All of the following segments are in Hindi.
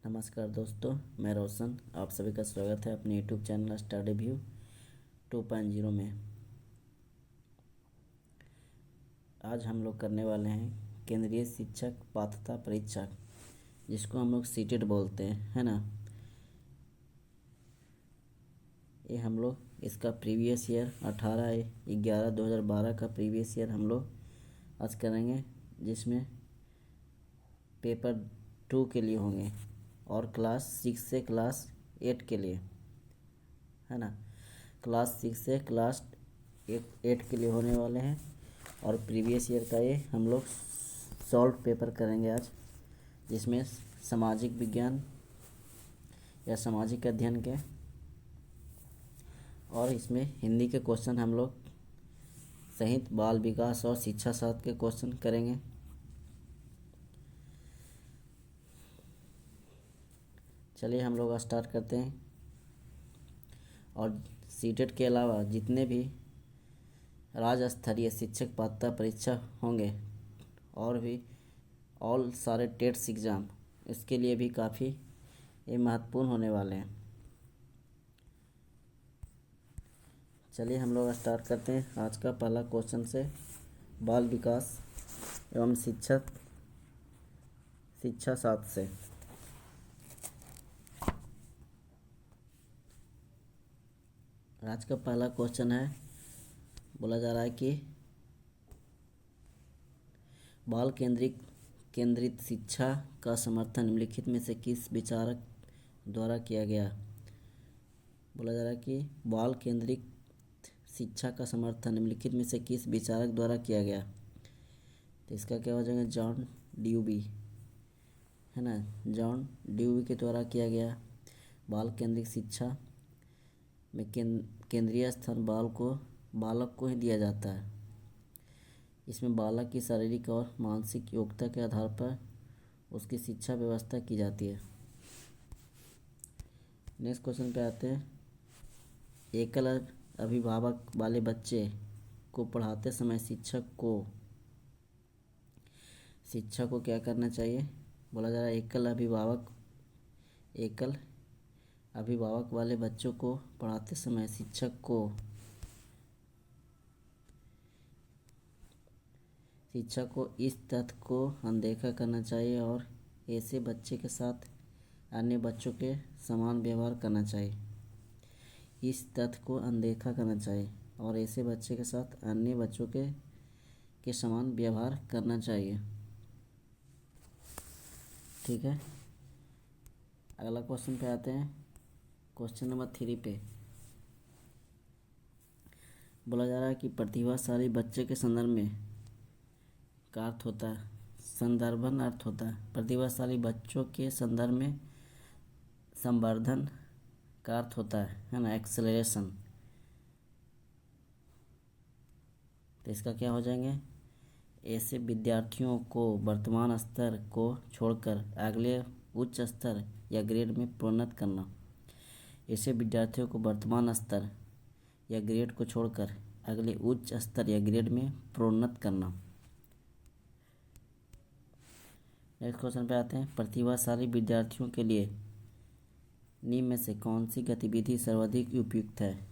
नमस्कार दोस्तों, मैं रोशन। आप सभी का स्वागत है अपने यूट्यूब चैनल स्टडी व्यू 2.0 में। आज हम लोग करने वाले हैं केंद्रीय शिक्षक पात्रता परीक्षा, जिसको हम लोग सीटेट बोलते हैं, है ना। ये हम लोग इसका प्रीवियस ईयर 18/11/2012 का प्रीवियस ईयर हम लोग आज करेंगे, जिसमें पेपर 2 के लिए होंगे और क्लास 6 से क्लास 8 के लिए, है ना। क्लास 6 से क्लास 8 के लिए होने वाले हैं और प्रीवियस ईयर का ये हम लोग सॉल्व पेपर करेंगे आज, जिसमें सामाजिक विज्ञान या सामाजिक अध्ययन के और इसमें हिंदी के क्वेश्चन हम लोग सहित बाल विकास और शिक्षा शास्त्र के क्वेश्चन करेंगे। चलिए हम लोग स्टार्ट करते हैं। और सीटेट के अलावा जितने भी राज्य स्तरीय शिक्षक पात्रता परीक्षा होंगे और भी ऑल सारे टेट्स एग्ज़ाम, इसके लिए भी काफ़ी ये महत्वपूर्ण होने वाले हैं। चलिए हम लोग स्टार्ट करते हैं आज का पहला क्वेश्चन से। बाल विकास एवं शिक्षा शास्त्र से। आज का पहला क्वेश्चन है, बोला जा रहा है कि बाल केंद्रित शिक्षा का समर्थन निम्नलिखित में से किस विचारक द्वारा किया गया। बोला जा रहा है कि बाल केंद्रित शिक्षा का समर्थन निम्नलिखित में से किस विचारक द्वारा किया गया। तो इसका क्या हो जाएगा, जॉन ड्यूबी, है ना। जॉन ड्यूबी के द्वारा किया गया। बाल केंद्रित शिक्षा में केंद्रीय स्थान बालक को ही दिया जाता है। इसमें बालक की शारीरिक और मानसिक योग्यता के आधार पर उसकी शिक्षा व्यवस्था की जाती है। नेक्स्ट क्वेश्चन पे आते हैं। एकल अभिभावक वाले बच्चे को पढ़ाते समय शिक्षक को क्या करना चाहिए। बोला जा रहा है एकल अभिभावक वाले बच्चों को पढ़ाते समय शिक्षक को इस तथ्य को अनदेखा करना चाहिए और ऐसे बच्चे के साथ अन्य बच्चों के समान व्यवहार करना चाहिए। इस तथ्य को अनदेखा करना चाहिए और ऐसे बच्चे के साथ अन्य बच्चों के समान व्यवहार करना चाहिए। ठीक है, अगला क्वेश्चन पे आते हैं। क्वेश्चन नंबर 3 पे बोला जा रहा है कि प्रतिभाशाली बच्चे के संदर्भ में का अर्थ होता है, संदर्भन अर्थ होता है। प्रतिभाशाली बच्चों के संदर्भ में संवर्धन का अर्थ होता है ना, एक्सेलरेशन। तो इसका क्या हो जाएंगे, ऐसे विद्यार्थियों को वर्तमान स्तर को छोड़कर अगले उच्च स्तर या ग्रेड में प्रोन्नत करना। ऐसे विद्यार्थियों को वर्तमान स्तर या ग्रेड को छोड़कर अगले उच्च स्तर या ग्रेड में प्रोन्नत करना। नेक्स्ट क्वेश्चन पे आते हैं। प्रतिभाशाली विद्यार्थियों के लिए निम्न में से कौन सी गतिविधि सर्वाधिक उपयुक्त है।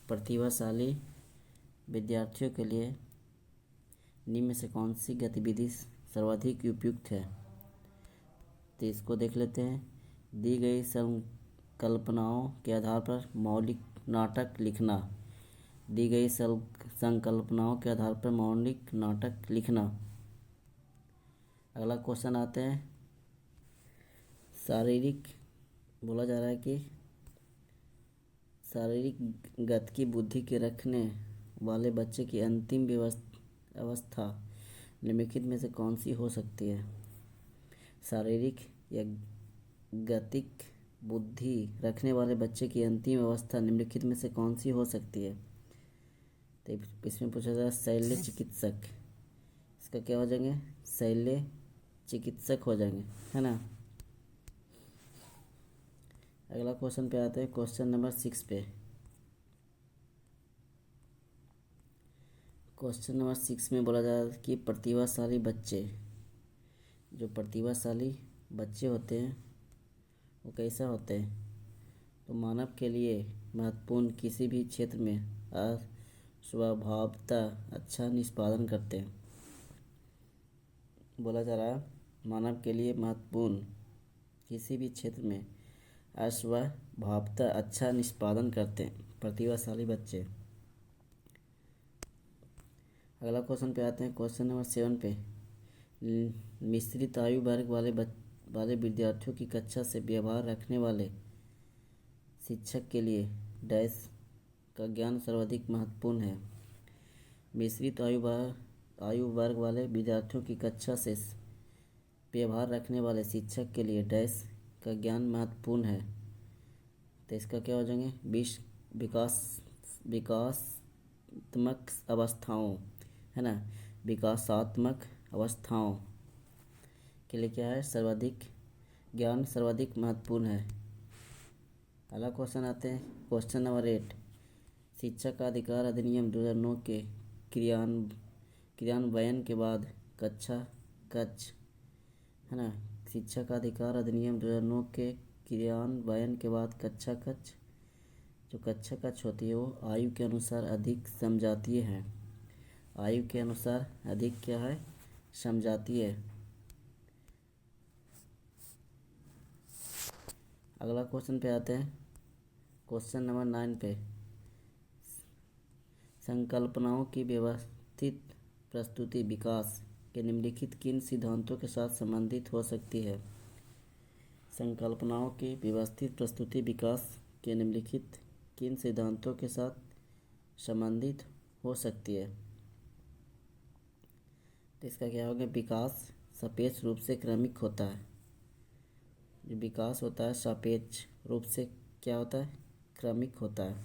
प्रतिभाशाली विद्यार्थियों के लिए निम्न में से कौन सी गतिविधि सर्वाधिक उपयुक्त है। तो इसको देख लेते हैं। दी गई संकल्पनाओं के आधार पर मौलिक नाटक लिखना। दी गई संकल्पनाओं के आधार पर मौलिक नाटक लिखना। अगला क्वेश्चन आते हैं। शारीरिक, बोला जा रहा है कि शारीरिक गतिकी बुद्धि के रखने वाले बच्चे की अंतिम अवस्था निम्नलिखित में से कौन सी हो सकती है। शारीरिक या गतिक बुद्धि रखने वाले बच्चे की अंतिम अवस्था निम्नलिखित में से कौन सी हो सकती है। तो इसमें पूछा जा रहा है शल्य चिकित्सक। इसका क्या हो जाएंगे, शल्य चिकित्सक हो जाएंगे, है ना। अगला क्वेश्चन पे आते हैं। क्वेश्चन नंबर 6 पे। क्वेश्चन नंबर 6 में बोला जा रहा है कि जो प्रतिभाशाली बच्चे होते हैं वो कैसे होते हैं? तो मानव के लिए महत्वपूर्ण किसी भी क्षेत्र में अस्वभावतः अच्छा निष्पादन करते हैं। बोला जा रहा है मानव के लिए महत्वपूर्ण किसी भी क्षेत्र में अस्वभावतः अच्छा निष्पादन करते हैं प्रतिभाशाली बच्चे। अगला क्वेश्चन पे आते हैं, क्वेश्चन नंबर 7 पे। मिश्रित आयु वर्ग वाले विद्यार्थियों की कक्षा से व्यवहार रखने वाले शिक्षक के लिए डैश का ज्ञान सर्वाधिक महत्वपूर्ण है। मिश्रित आयु वर्ग वाले विद्यार्थियों की कक्षा से व्यवहार रखने वाले शिक्षक के लिए डैश का ज्ञान महत्वपूर्ण है। तो इसका क्या हो जाएंगे? विकासात्मक अवस्थाओं, है ना, विकासात्मक अवस्थाओं के लिए क्या है? ज्ञान सर्वाधिक महत्वपूर्ण है। अगला क्वेश्चन आते हैं, क्वेश्चन नंबर 8। शिक्षा का अधिकार अधिनियम 2009 के क्रियान्वयन के बाद है ना, शिक्षा का अधिकार अधिनियम 2009 के क्रियान्वयन के बाद कक्षा कक्ष होती है वो आयु के अनुसार अधिक समझातीय है। आयु के अनुसार अधिक क्या है? समझातीय है। अगला क्वेश्चन पे आते हैं, क्वेश्चन नंबर 9 पे। संकल्पनाओं की व्यवस्थित प्रस्तुति विकास के निम्नलिखित किन सिद्धांतों के साथ संबंधित हो सकती है? संकल्पनाओं की व्यवस्थित प्रस्तुति विकास के निम्नलिखित किन सिद्धांतों के साथ संबंधित हो सकती है? तो इसका क्या होगा? विकास सापेक्ष रूप से क्रमिक होता है। जो विकास होता है सापेक्ष रूप से क्या होता है? क्रमिक होता है।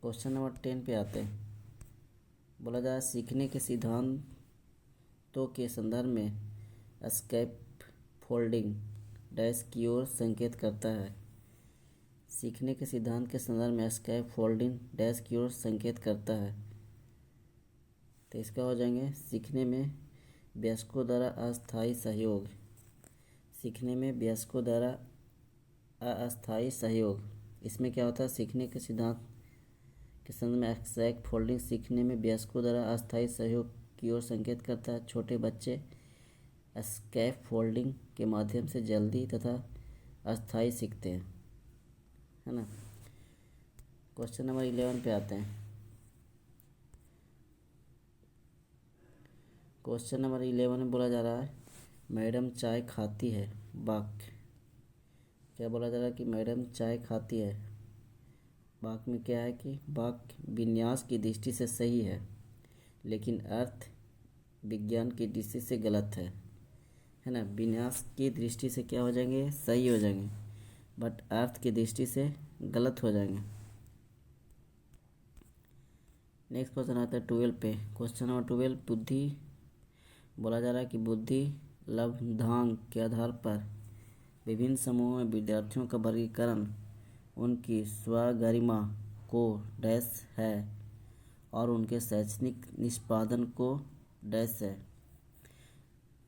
क्वेश्चन नंबर 10 पे आते हैं। बोला जा रहा है सीखने के सिद्धांतों के संदर्भ में स्कैप फोल्डिंग डैश की ओर संकेत करता है। सीखने के सिद्धांत के संदर्भ में स्कैप फोल्डिंग डैश की ओर संकेत करता है। तो इसका हो जाएंगे सीखने में वयस्कों द्वारा अस्थायी सहयोग। सीखने में वयस्कों द्वारा अस्थायी सहयोग, इसमें क्या होता है? सीखने के सिद्धांत के संदर्भ में स्कैप फोल्डिंग सीखने में वयस्कों द्वारा अस्थायी सहयोग की ओर संकेत करता है। छोटे बच्चे स्कैप फोल्डिंग के माध्यम से जल्दी तथा अस्थायी सीखते हैं, है ना। क्वेश्चन नंबर 11 पे आते हैं। क्वेश्चन नंबर 11 में बोला जा रहा है मैडम चाय खाती है। वाक्य क्या बोला जा रहा है? कि मैडम चाय खाती है। वाक्य में क्या है? कि वाक्य विन्यास की दृष्टि से सही है लेकिन अर्थ विज्ञान की दृष्टि से गलत है ना। विन्यास की दृष्टि से क्या हो जाएंगे? सही हो जाएंगे, बट अर्थ की दृष्टि से गलत हो जाएंगे। नेक्स्ट क्वेश्चन आता है 12 पे। क्वेश्चन नंबर 12 बुद्धि। बोला जा रहा है कि बुद्धि लब्धांक के आधार पर विभिन्न समूहों में विद्यार्थियों का वर्गीकरण उनकी स्वगरिमा को डैश है और उनके शैक्षणिक निष्पादन को डैश है।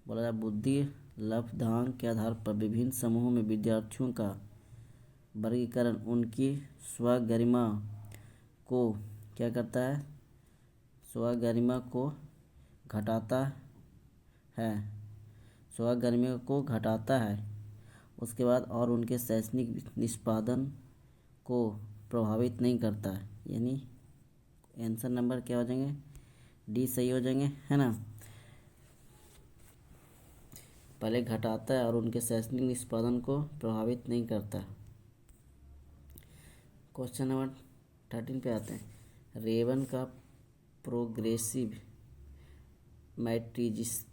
बोला जा बुद्धि लब्धांक के आधार पर विभिन्न समूहों में विद्यार्थियों का वर्गीकरण उनकी स्वगरिमा को क्या करता है? स्वगरिमा को घटाता है। स्वगरिमा को घटाता है। उसके बाद और उनके शैक्षणिक निष्पादन को प्रभावित नहीं करता है। यानी आंसर नंबर क्या हो जाएंगे? डी सही हो जाएंगे, है ना। पहले घटाता है और उनके शैक्षणिक निष्पादन को प्रभावित नहीं करता। क्वेश्चन नंबर 13 पे आते हैं। रेवन का प्रोग्रेसिव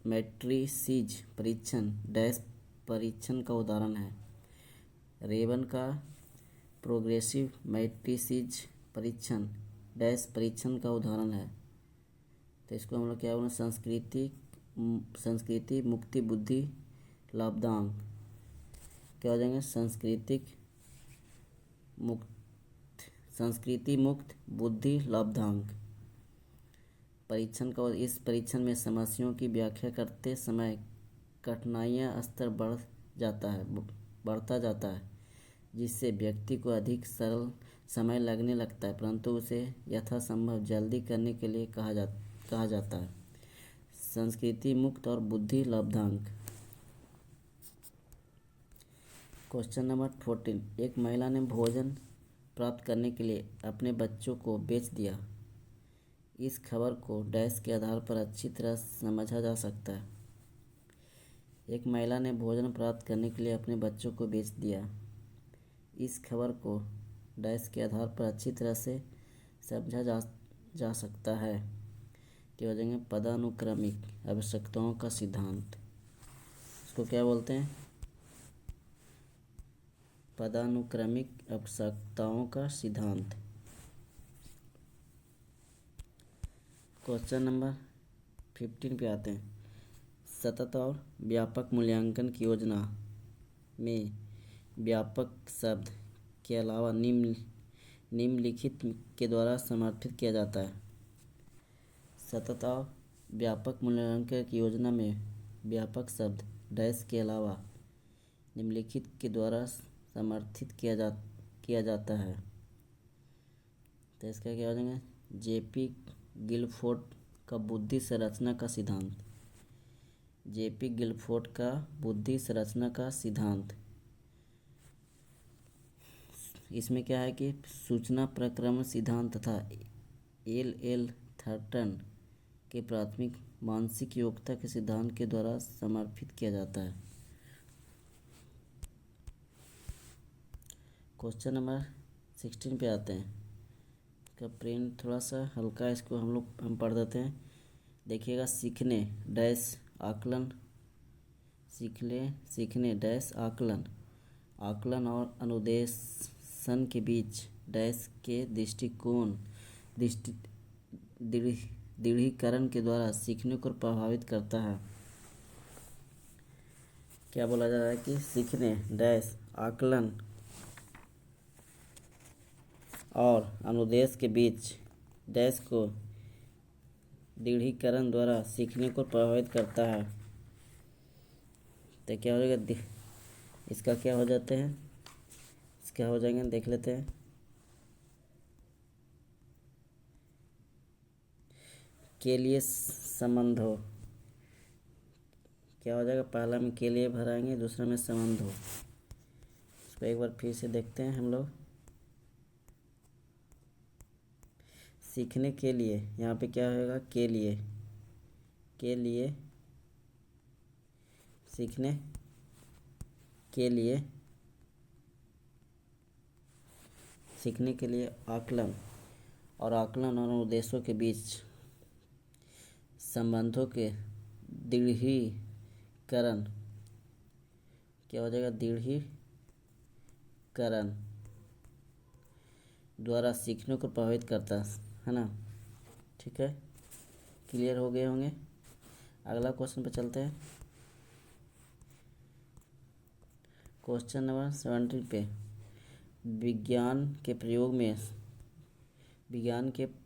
मैट्रिसीज परीक्षण डैश परीक्षण का उदाहरण है। रेवन का प्रोग्रेसिव मैट्रिसीज परीक्षण डैश परीक्षण का उदाहरण है। तो इसको हम लोग क्या बोलें? संस्कृति मुक्ति बुद्धि लाभदांक क्या हो जाएंगे? संस्कृति मुक्त बुद्धि लाभदांक परीक्षण का। इस परीक्षण में समस्याओं की व्याख्या करते समय कठिनाइयाँ स्तर बढ़ बढ़ता जाता है, जिससे व्यक्ति को अधिक सरल समय लगने लगता है, परंतु उसे यथासंभव जल्दी करने के लिए कहा जाता है। संस्कृति मुक्त और बुद्धि लब्धांक। Question number 14। एक महिला ने भोजन प्राप्त करने के लिए अपने बच्चों को बेच दिया। इस खबर को डैश के आधार पर अच्छी तरह समझा जा सकता है। एक महिला ने भोजन प्राप्त करने के लिए अपने बच्चों को बेच दिया। इस खबर को डैश के आधार पर अच्छी तरह से समझा जा सकता है। क्या हो जाएंगे? पदानुक्रमिक आवश्यकताओं का सिद्धांत। इसको क्या बोलते हैं? पदानुक्रमिक आवश्यकताओं का सिद्धांत। क्वेश्चन नंबर 15 पे आते हैं। सतत और व्यापक मूल्यांकन की योजना में व्यापक शब्द के अलावा निम्नलिखित के द्वारा समर्थित किया जाता है। सतत और व्यापक मूल्यांकन की योजना में व्यापक शब्द डैश के अलावा निम्नलिखित के द्वारा समर्थित किया जाता है। तो इसका क्या हो जाएगा? जेपी गिलफोर्ड का बुद्धि संरचना का सिद्धांत। जेपी गिलफोर्ड का बुद्धि संरचना का सिद्धांत। इसमें क्या है कि सूचना प्रक्रमण सिद्धांत तथा एल थर्टन के प्राथमिक मानसिक योग्यता के सिद्धांत के द्वारा समर्थित किया जाता है। क्वेश्चन नंबर 16 पे आते हैं। इसका प्रिंट थोड़ा सा हल्का है, इसको हम पढ़ देते हैं। देखिएगा, सीखने डैश आकलन, सीखने डैश आकलन और अनुदेशन के बीच डैश के दृढ़ीकरण के द्वारा सीखने को प्रभावित करता है। क्या बोला जा रहा है कि सीखने डैश आकलन और अनुदेश के बीच डैश को दृढ़ीकरण द्वारा सीखने को प्रभावित करता है। तो क्या हो जाएगा? इसका क्या हो जाते हैं? इसका हो जाएंगे, देख लेते हैं। के लिए संबंध हो। क्या हो जाएगा? पहला में के लिए भराएंगे, दूसरा में संबंध हो। इसको एक बार फिर से देखते हैं हम लोग। सीखने के लिए, यहाँ पे क्या होगा? के लिए सीखने के लिए आकलन और उद्देश्यों के बीच संबंधों के दृढ़ीकरण। क्या हो जाएगा? दृढ़ीकरण द्वारा सीखने को प्रभावित करता है ना। ठीक है, क्लियर हो गए होंगे। अगला क्वेश्चन पे चलते हैं। क्वेश्चन नंबर 17 पे विज्ञान के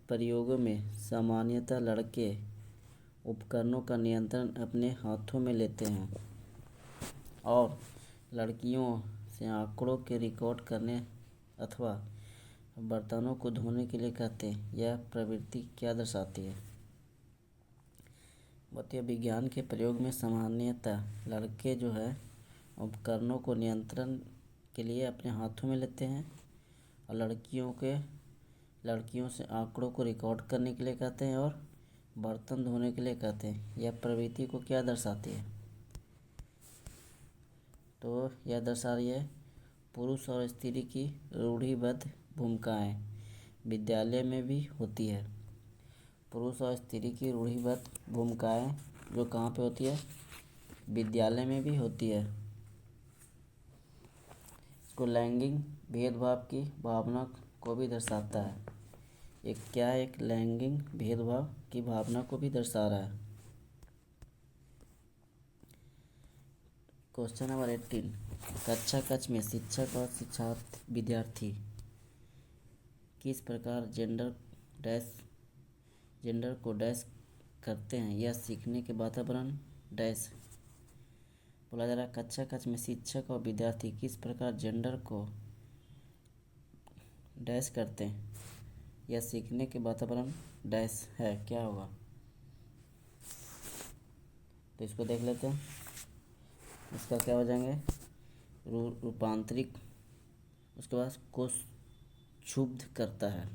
प्रयोगों में सामान्यतः लड़के उपकरणों का नियंत्रण अपने हाथों में लेते हैं और लड़कियों से आंकड़ों के रिकॉर्ड करने अथवा बर्तनों को धोने के लिए कहते हैं। यह प्रवृत्ति क्या दर्शाती है? बताइए। विज्ञान के प्रयोग में सामान्यतः लड़के जो है उपकरणों को नियंत्रण के लिए अपने हाथों में लेते हैं और लड़कियों से आंकड़ों को रिकॉर्ड करने के लिए कहते हैं और बर्तन धोने के लिए कहते हैं। यह प्रवृत्ति को क्या दर्शाती है? तो यह दर्शा रही है पुरुष और स्त्री की रूढ़िबद्ध भूमिकाएं विद्यालय में भी होती है। पुरुष और स्त्री की रूढ़िबद्ध भूमिकाएं जो कहाँ पे होती है? विद्यालय में भी होती है। इसको लैंगिक भेदभाव की भावना को भी दर्शाता है। एक क्या है? एक लैंगिक भेदभाव की भावना को भी दर्शा रहा है। Question number 18। कक्षा कक्ष में शिक्षक और शिक्षार्थी विद्यार्थी किस प्रकार जेंडर को डैश करते हैं? यह सीखने के वातावरण डैश बोला जा रहा है कक्षा कक्ष में शिक्षक और विद्यार्थी किस प्रकार जेंडर को डैश करते हैं। यह सीखने के वातावरण डैश है, क्या होगा। तो इसको देख लेते हैं। इसका क्या हो जाएंगे, रूपांतरिक, उसके बाद को क्षुब्ध करता है।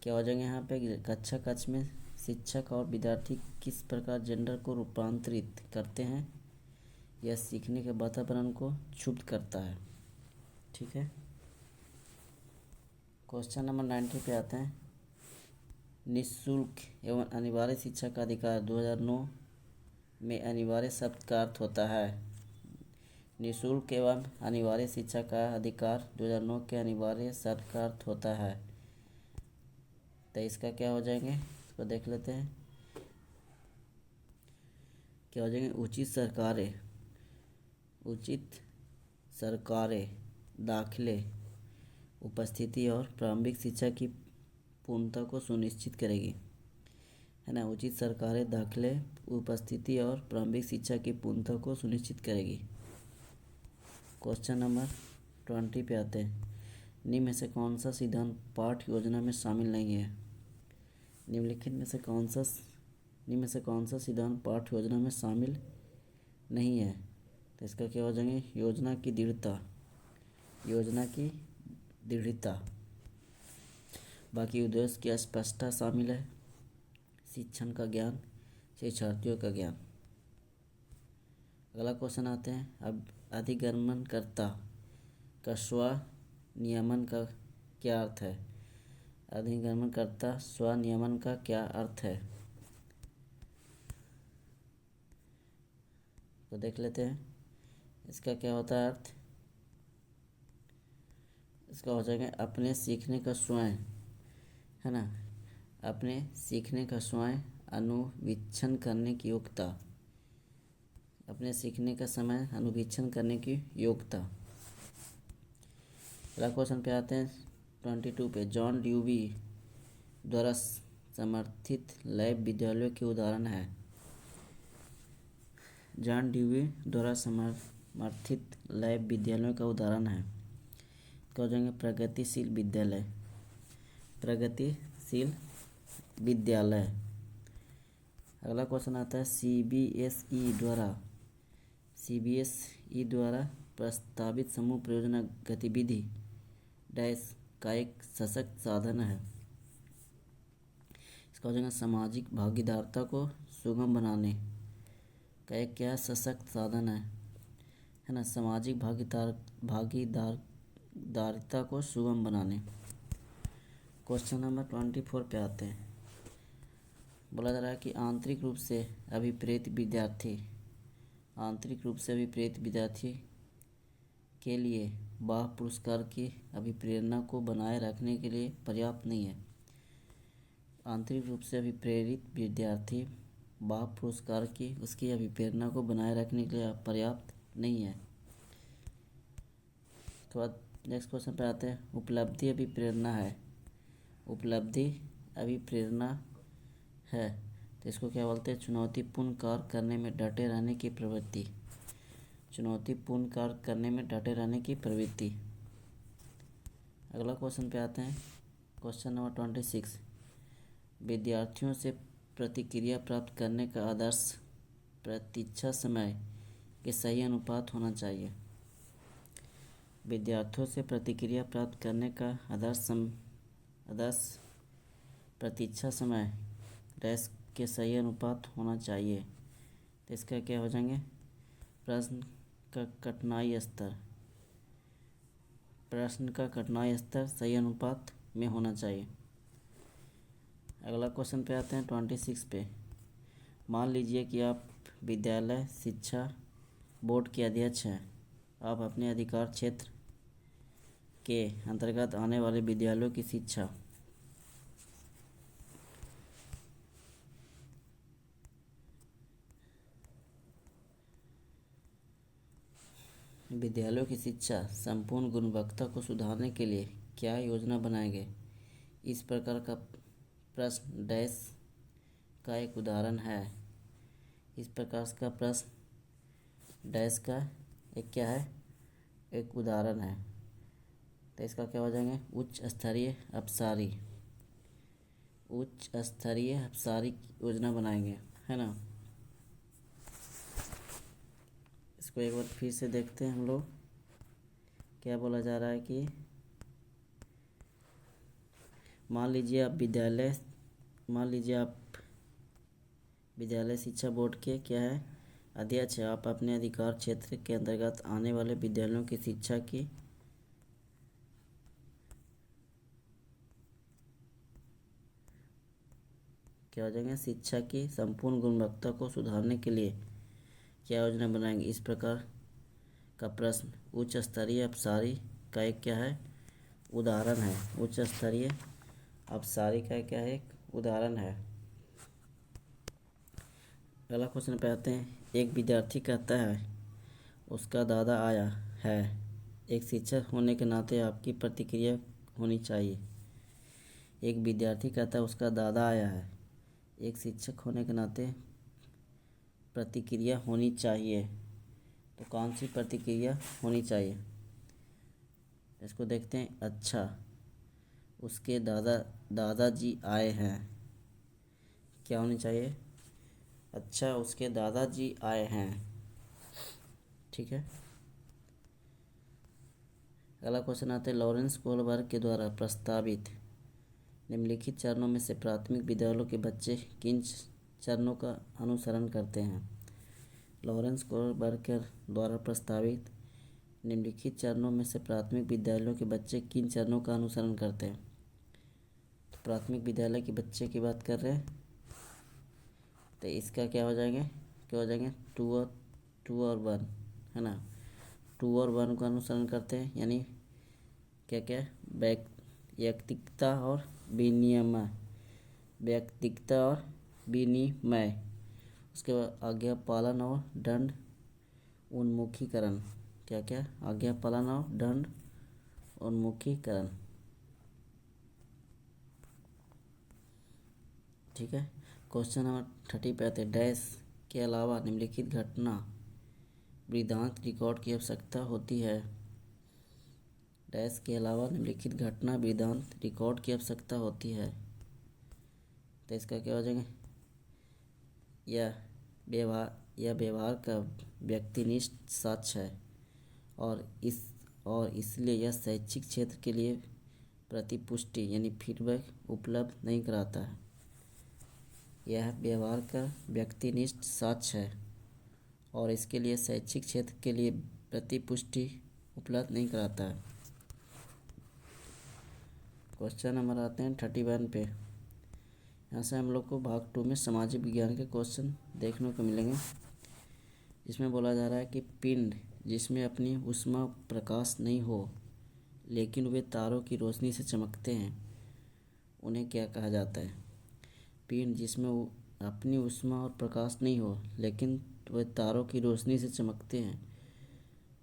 क्या हो जाएंगे यहाँ पे, कक्षा कक्ष में शिक्षक और विद्यार्थी किस प्रकार जेंडर को रूपांतरित करते हैं। यह सीखने के वातावरण को क्षुब्ध करता है। ठीक है। क्वेश्चन नंबर 90 पे आते हैं। निःशुल्क एवं अनिवार्य शिक्षा का अधिकार 2009 में अनिवार्य शब्द का अर्थ होता है। निःशुल्क एवं अनिवार्य शिक्षा का अधिकार 2009 के अनिवार्य शब्द का अर्थ होता है। तो इसका क्या हो जाएंगे, इसको देख लेते हैं। क्या हो जाएंगे, उचित सरकारें दाखिले, उपस्थिति और प्रारंभिक शिक्षा की पूर्णता को सुनिश्चित करेगी, है ना। उचित सरकारें दाखिले, उपस्थिति और प्रारंभिक शिक्षा की पूर्णता को सुनिश्चित करेगी। क्वेश्चन नंबर 20 पे आते हैं। निम्न में से कौन सा सिद्धांत पाठ्य योजना में शामिल नहीं है। निम्नलिखित में से कौन सा सिद्धांत पाठ्य योजना में शामिल नहीं है। तो इसका क्या हो जाएंगे, योजना की दृढ़ता, बाकी उद्देश्य की स्पष्टता शामिल है, शिक्षण का ज्ञान, शिक्षार्थियों का ज्ञान। अगला क्वेश्चन आते हैं। अब अधिगमनकर्ता का स्वनियमन का क्या अर्थ है। अधिगमनकर्ता स्वनियमन का क्या अर्थ है, तो देख लेते हैं। इसका क्या होता है अर्थ, इसका हो जाएगा अपने सीखने का स्वयं, है ना, अपने सीखने का स्वयं अनुवीक्षण करने की योग्यता, अपने सीखने का समय अनुवीक्षण करने की योग्यता। अगला क्वेश्चन पे आते हैं 22 पे। जॉन ड्यूवी द्वारा समर्थित लैब विद्यालयों के उदाहरण है। जॉन ड्यूवी द्वारा समर्थित लैब विद्यालयों का उदाहरण है। क्या हो जाएंगे, प्रगतिशील विद्यालय। अगला क्वेश्चन आता है सीबीएसई द्वारा प्रस्तावित समूह परियोजना गतिविधि डैश का एक सशक्त साधन है। इसका हो जाएगा सामाजिक भागीदारिता को सुगम बनाने का एक क्या सशक्त साधन है ना, सामाजिक भागीदारिता को सुगम बनाने। क्वेश्चन नंबर 24 पे आते हैं। बोला जा रहा है कि आंतरिक रूप से अभिप्रेत विद्यार्थी के लिए बाह्य पुरस्कार की अभिप्रेरणा को बनाए रखने के लिए पर्याप्त नहीं है। आंतरिक रूप से अभिप्रेरित विद्यार्थी बाह्य पुरस्कार की उसकी अभिप्रेरणा को बनाए रखने के लिए पर्याप्त नहीं है। उसके बाद नेक्स्ट क्वेश्चन पे आते हैं। उपलब्धि अभिप्रेरणा है, तो इसको क्या बोलते हैं, चुनौतीपूर्ण कार्य करने में डटे रहने की प्रवृत्ति। अगला क्वेश्चन पे आते हैं। Question number 26। विद्यार्थियों से प्रतिक्रिया प्राप्त करने का आदर्श प्रतीक्षा समय के सही अनुपात होना चाहिए। विद्यार्थियों से प्रतिक्रिया प्राप्त करने का आदर्श प्रतीक्षा समय डैश के सही अनुपात होना चाहिए। तो इसका क्या हो जाएंगे, प्रश्न का कठिनाई स्तर सही अनुपात में होना चाहिए। अगला क्वेश्चन पे आते हैं 26 पे। मान लीजिए कि आप विद्यालय शिक्षा बोर्ड के अध्यक्ष हैं। आप अपने अधिकार क्षेत्र के अंतर्गत आने वाले विद्यालयों की शिक्षा संपूर्ण गुणवत्ता को सुधारने के लिए क्या योजना बनाएंगे। इस प्रकार का प्रश्न डैश का एक उदाहरण है। इस प्रकार का प्रश्न डैश का एक क्या है, एक उदाहरण है। तो इसका क्या हो जाएंगे, उच्च स्तरीय अपसारी, उच्च स्तरीय अपसारी योजना बनाएंगे, है ना। इसको एक बार फिर से देखते हैं हम लोग। क्या बोला जा रहा है कि मान लीजिए आप विद्यालय शिक्षा बोर्ड के क्या है, अध्यक्ष है। आप अपने अधिकार क्षेत्र के अंतर्गत आने वाले विद्यालयों की शिक्षा की क्या हो जाएंगे, शिक्षा की संपूर्ण गुणवत्ता को सुधारने के लिए क्या योजना बनाएंगे, इस प्रकार का प्रश्न उच्च स्तरीय अपसारी का एक क्या है, उदाहरण है। उच्च स्तरीय अपसारी का क्या है, एक उदाहरण है। अगला क्वेश्चन पे आते हैं। एक विद्यार्थी कहता है उसका दादा आया है। एक शिक्षक होने के नाते आपकी प्रतिक्रिया होनी चाहिए। एक विद्यार्थी कहता है उसका दादा आया है। एक शिक्षक होने के नाते प्रतिक्रिया होनी चाहिए। तो कौन सी प्रतिक्रिया होनी चाहिए, इसको देखते हैं। अच्छा, उसके दादाजी आए हैं। क्या होनी चाहिए, अच्छा उसके दादाजी आए हैं। ठीक है। अगला क्वेश्चन आते हैं। लॉरेंस कोहलबर्ग के द्वारा प्रस्तावित निम्नलिखित चरणों में से प्राथमिक विद्यालयों के बच्चे किन चरणों का अनुसरण करते हैं। लॉरेंस कोहलबर्ग के द्वारा प्रस्तावित निम्नलिखित चरणों में से प्राथमिक विद्यालयों के बच्चे किन चरणों का अनुसरण करते हैं। तो प्राथमिक विद्यालय के बच्चे की बात कर रहे हैं, तो इसका क्या हो जाएंगे, टू और वन, है ना। 2 और 1 का अनुसरण करते हैं, यानी क्या क्या, वैयक्तिकता और विनिमय, वैयक्तिकता और विनिमय। उसके बाद आज्ञा पालन और दंड उन्मुखीकरण। क्या क्या, आज्ञा पालन और दंड उन्मुखीकरण। ठीक है। क्वेश्चन नंबर 30 पे आते हैं। डैश के अलावा निम्नलिखित घटना वृत्तांत रिकॉर्ड की आवश्यकता होती है। डैश के अलावा निम्नलिखित घटना वृत्तांत रिकॉर्ड की आवश्यकता होती है। तो इसका क्या हो जाएगा, यह व्यवहार का व्यक्तिनिष्ठ साक्ष्य है और इसलिए यह शैक्षिक क्षेत्र के लिए प्रतिपुष्टि यानी फीडबैक उपलब्ध नहीं कराता है। यह व्यवहार का व्यक्तिनिष्ठ साक्ष्य है और इसके लिए शैक्षिक क्षेत्र के लिए प्रतिपुष्टि उपलब्ध नहीं कराता है। क्वेश्चन नंबर आते हैं 31 पे। यहाँ से हम लोग को भाग 2 में सामाजिक विज्ञान के क्वेश्चन देखने को मिलेंगे। इसमें बोला जा रहा है कि पिंड जिसमें अपनी ऊष्मा प्रकाश नहीं हो लेकिन वे तारों की रोशनी से चमकते हैं, उन्हें क्या कहा जाता है। पिंड जिसमें अपनी ऊष्मा और प्रकाश नहीं हो लेकिन वे तारों की रोशनी से चमकते हैं,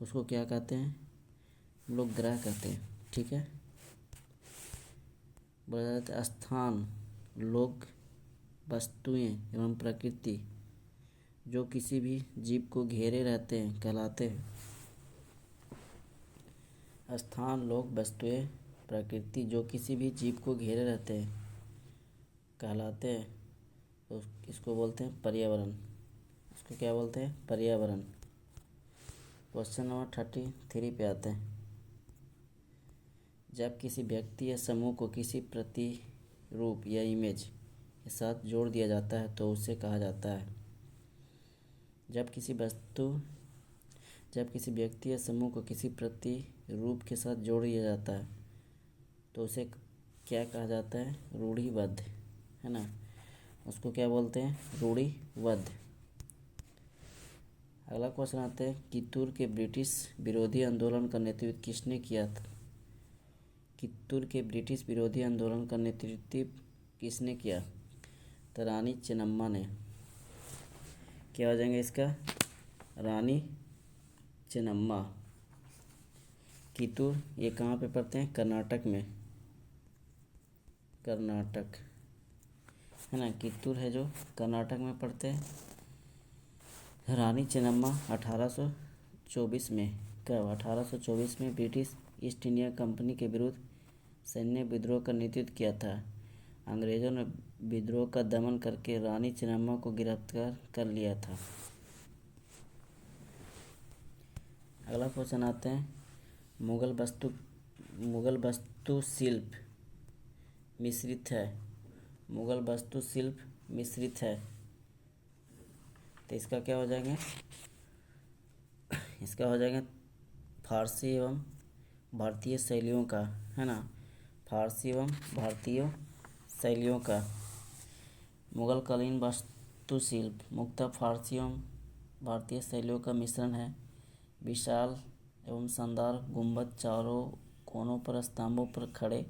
उसको क्या कहते हैं, हम लोग ग्रह कहते हैं। ठीक है। बोला जाता है स्थान, लोग, वस्तुएं एवं प्रकृति जो किसी भी जीव को घेरे रहते हैं कहलाते हैं। स्थान, लोग, वस्तुएं, प्रकृति जो किसी भी जीव को घेरे रहते हैं कहलाते हैं। तो इसको बोलते हैं पर्यावरण। इसको क्या बोलते हैं, पर्यावरण। क्वेश्चन नंबर 33 पे आते हैं। जब किसी व्यक्ति या समूह को किसी प्रतिरूप या इमेज के साथ जोड़ दिया जाता है तो उसे कहा जाता है। जब किसी व्यक्ति या समूह को किसी प्रतिरूप के साथ जोड़ दिया जाता है तो उसे क्या कहा जाता है, रूढ़िबद्ध, है ना। उसको क्या बोलते हैं, रूढ़िबद्ध। अगला क्वेश्चन आते हैं। कित्तूर के ब्रिटिश विरोधी आंदोलन का नेतृत्व किसने किया था। कित्तूर के ब्रिटिश विरोधी आंदोलन का नेतृत्व किसने किया, तो रानी चेन्नम्मा ने। क्या हो जाएंगे इसका, रानी चेन्नम्मा। कित्तूर ये कहाँ पे पड़ते हैं, कर्नाटक में, कर्नाटक, है ना। कित्तूर है जो कर्नाटक में पड़ते हैं। रानी चेन्नम्मा 1824 में कब 1824 में ब्रिटिश ईस्ट इंडिया कंपनी के विरुद्ध सैन्य विद्रोह का नेतृत्व किया था। अंग्रेज़ों ने विद्रोह का दमन करके रानी चेन्नम्मा को गिरफ्तार कर लिया था। अगला क्वेश्चन आते हैं, मुगल वास्तुशिल्प मिश्रित है। मुगल वास्तुशिल्प मिश्रित है, तो इसका क्या हो जाएंगे? इसका हो जाएगा फारसी एवं भारतीय शैलियों का, है ना, फारसी एवं भारतीय शैलियों का। मुगल कालीन वास्तुशिल्प मुख्यतः फारसी एवं भारतीय शैलियों का मिश्रण है। विशाल एवं शानदार गुंबद, चारों कोनों पर स्तंभों पर खड़े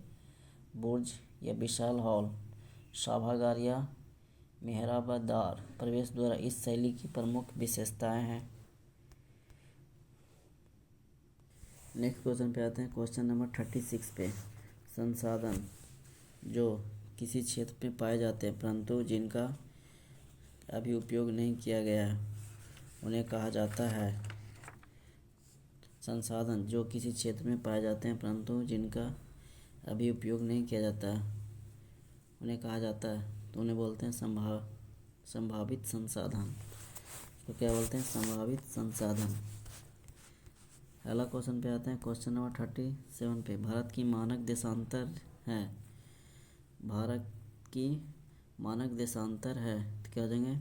बुर्ज या विशाल हॉल, सभागार या मेहराबदार प्रवेश द्वार इस शैली की प्रमुख विशेषताएं हैं। नेक्स्ट क्वेश्चन पे आते हैं, क्वेश्चन नंबर 36 पे। संसाधन जो किसी क्षेत्र में पाए जाते हैं परंतु जिनका अभी उपयोग नहीं किया गया है उन्हें कहा जाता है। संसाधन जो किसी क्षेत्र में पाए जाते हैं परंतु जिनका अभी उपयोग नहीं किया जाता है उन्हें कहा जाता है, तो उन्हें बोलते हैं संभावित संसाधन। तो क्या बोलते हैं? संभावित संसाधन। अगला क्वेश्चन पे आते हैं, क्वेश्चन नंबर 37 पे। भारत की मानक देशांतर है। भारत की मानक देशांतर है, तो क्या हो जाएंगे?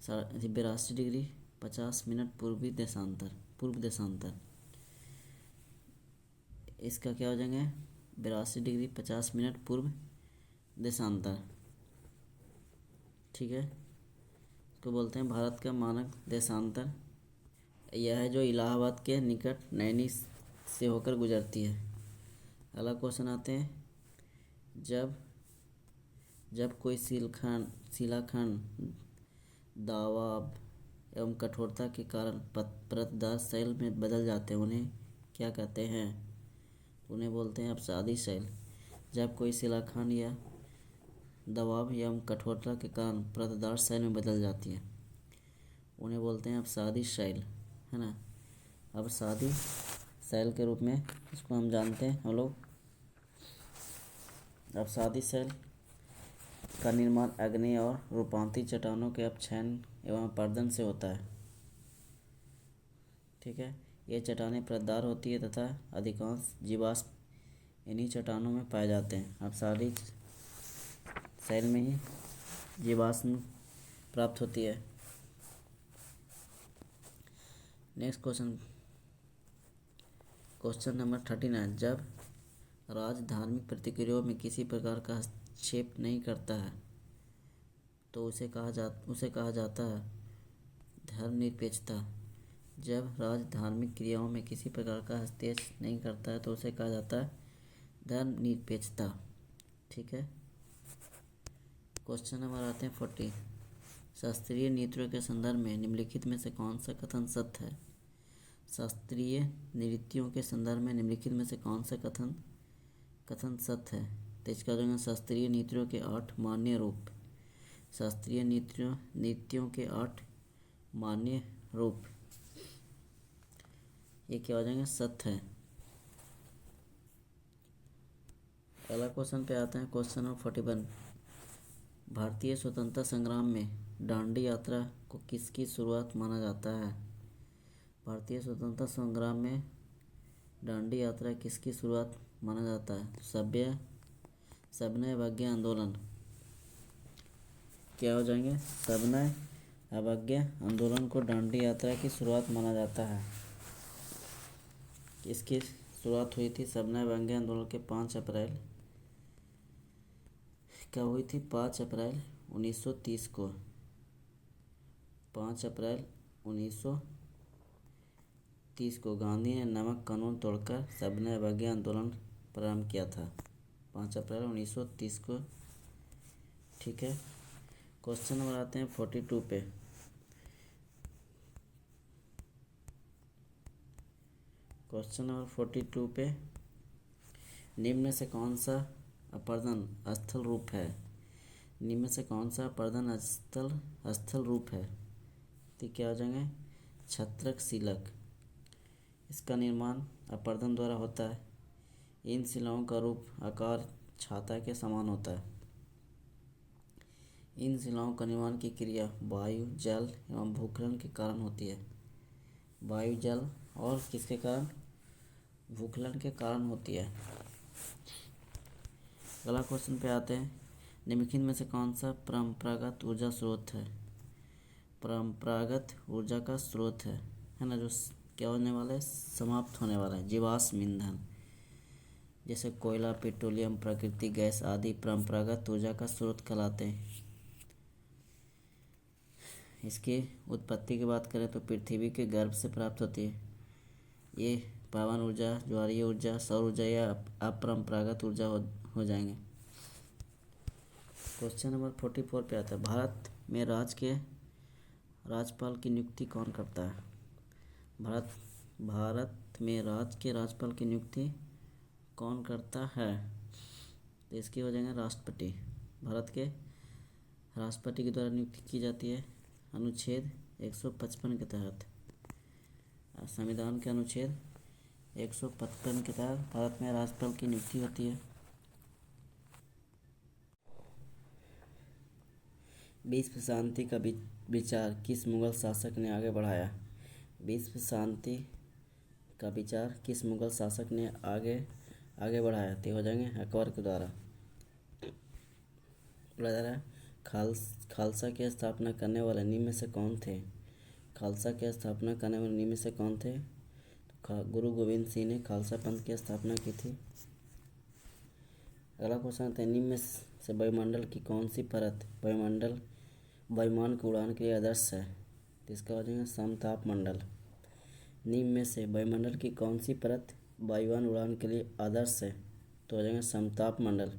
82 डिग्री 50 मिनट पूर्व देशांतर। इसका क्या हो जाएंगे? 82 डिग्री 50 मिनट पूर्व देशांतर। ठीक है, तो बोलते हैं भारत का मानक देशांतर यह है जो इलाहाबाद के निकट नैनी से होकर गुजरती है। अगला क्वेश्चन आते हैं, जब कोई शिलाखंड दबाव एवं कठोरता के कारण परतदार शैल में बदल जाते हैं उन्हें क्या कहते हैं? उन्हें बोलते हैं अपसादी शैल। जब कोई शिलाखंड या दबाव एवं कठोरता के कारण परतदार शैल में बदल जाती है उन्हें बोलते हैं अपसादी शैल, है ना। अपसादी शैल के रूप में इसको हम जानते हैं हम लोग। अपसादी शैल का निर्माण अग्नि और रूपांतरित चट्टानों के अपक्षयन एवं अपरदन से होता है। ठीक है, ये चट्टानें परतदार होती है तथा अधिकांश जीवाश्म इन्हीं चट्टानों में पाए जाते हैं। अपसादी शैल में ही जीवाश्म प्राप्त होती है। Next question number 39। जब राज्य धार्मिक प्रतिक्रियाओं में किसी प्रकार का हस्तक्षेप नहीं करता है तो उसे कहा जाता है धर्मनिरपेक्षता। जब राज्य धार्मिक क्रियाओं में किसी प्रकार का हस्तक्षेप नहीं करता है तो उसे कहा जाता है धर्मनिरपेक्षता। ठीक है, क्वेश्चन नंबर आते हैं 40। शास्त्रीय नृत्यों के संदर्भ में निम्नलिखित में से कौन सा कथन सत्य है? शास्त्रीय नृत्यों के संदर्भ में निम्नलिखित में से कौन सा कथन सत्य है? तो इसका जो है शास्त्रीय नृत्यों के 8 मान्य रूप। शास्त्रीय नृत्यों के 8 मान्य रूप, ये क्या हो जाएंगे? सत्य है। अगला क्वेश्चन पे आते हैं, क्वेश्चन नंबर 41। भारतीय स्वतंत्रता संग्राम में दांडी यात्रा को किसकी शुरुआत माना जाता है? भारतीय स्वतंत्रता संग्राम में दांडी यात्रा किसकी शुरुआत माना जाता है? सविनय अवज्ञा आंदोलन। क्या हो जाएंगे? सविनय अवज्ञा आंदोलन को दांडी यात्रा की शुरुआत माना जाता है। इसकी शुरुआत हुई थी सविनय अवज्ञा आंदोलन के 5 अप्रैल कब हुई थी? 5 अप्रैल 1930 को। 5 अप्रैल 1930 को गांधी ने नमक कानून तोड़कर सविनय अवज्ञा आंदोलन प्रारंभ किया था। 5 अप्रैल 1930 को। ठीक है, क्वेश्चन नंबर आते हैं 42 पे। क्वेश्चन नंबर 42 पे, निम्न में से कौन सा अपरदन स्थल रूप है? निम्न में से कौन सा अपरदन स्थल रूप है? तो क्या हो जाएंगे छत्रक शिलक। इसका निर्माण अपर्दन द्वारा होता है। इन शिलाओं का रूप आकार छाता के समान होता है। इन शिलाओं का निर्माण की क्रिया वायु जल एवं भूखलन के कारण होती है। वायु जल और किसके कारण? भूखलन के कारण होती है। अगला क्वेश्चन पे आते हैं। निम्नलिखित में से कौन सा परंपरागत ऊर्जा स्रोत है? परंपरागत ऊर्जा का स्रोत है ना, जो क्या होने वाला है, समाप्त होने वाला है। जीवाश्म ईंधन जैसे कोयला, पेट्रोलियम, प्राकृतिक गैस आदि परंपरागत ऊर्जा का स्रोत कहलाते हैं। इसकी उत्पत्ति की बात करें तो पृथ्वी के गर्भ से प्राप्त होती है। ये पवन ऊर्जा, ज्वारीय ऊर्जा, सौर ऊर्जा या अपरंपरागत ऊर्जा हो जाएंगे। क्वेश्चन नंबर 44 पे आता है। भारत में राज्यपाल की नियुक्ति कौन करता है? भारत में राज्य के राज्यपाल की नियुक्ति कौन करता है? तो इसकी हो जाएंगे राष्ट्रपति। भारत के राष्ट्रपति के द्वारा नियुक्ति की जाती है अनुच्छेद 155 के तहत। संविधान के अनुच्छेद 155 के तहत भारत में राज्यपाल की नियुक्ति होती है। विश्व शांति का विचार किस मुगल शासक ने आगे बढ़ाया? विश्व शांति का विचार किस मुगल शासक ने आगे बढ़ाया? तो हो जाएंगे अकबर के द्वारा। बोला जा रहा है खालसा की स्थापना करने वाले निम्न में से कौन थे? खालसा की स्थापना करने वाले निम्न में से कौन थे? तो गुरु गोविंद सिंह ने खालसा पंथ की स्थापना की थी। अगला क्वेश्चन आता है। निम्न में से वायुमंडल की कौन सी परत वायुमान की उड़ान के लिए आदर्श है? तो इसका हो जाएगा समताप मंडल। निम्न में से वायुमंडल की कौन सी परत वायुयान उड़ान के लिए आदर्श है? तो हो जाएगा समताप मंडल।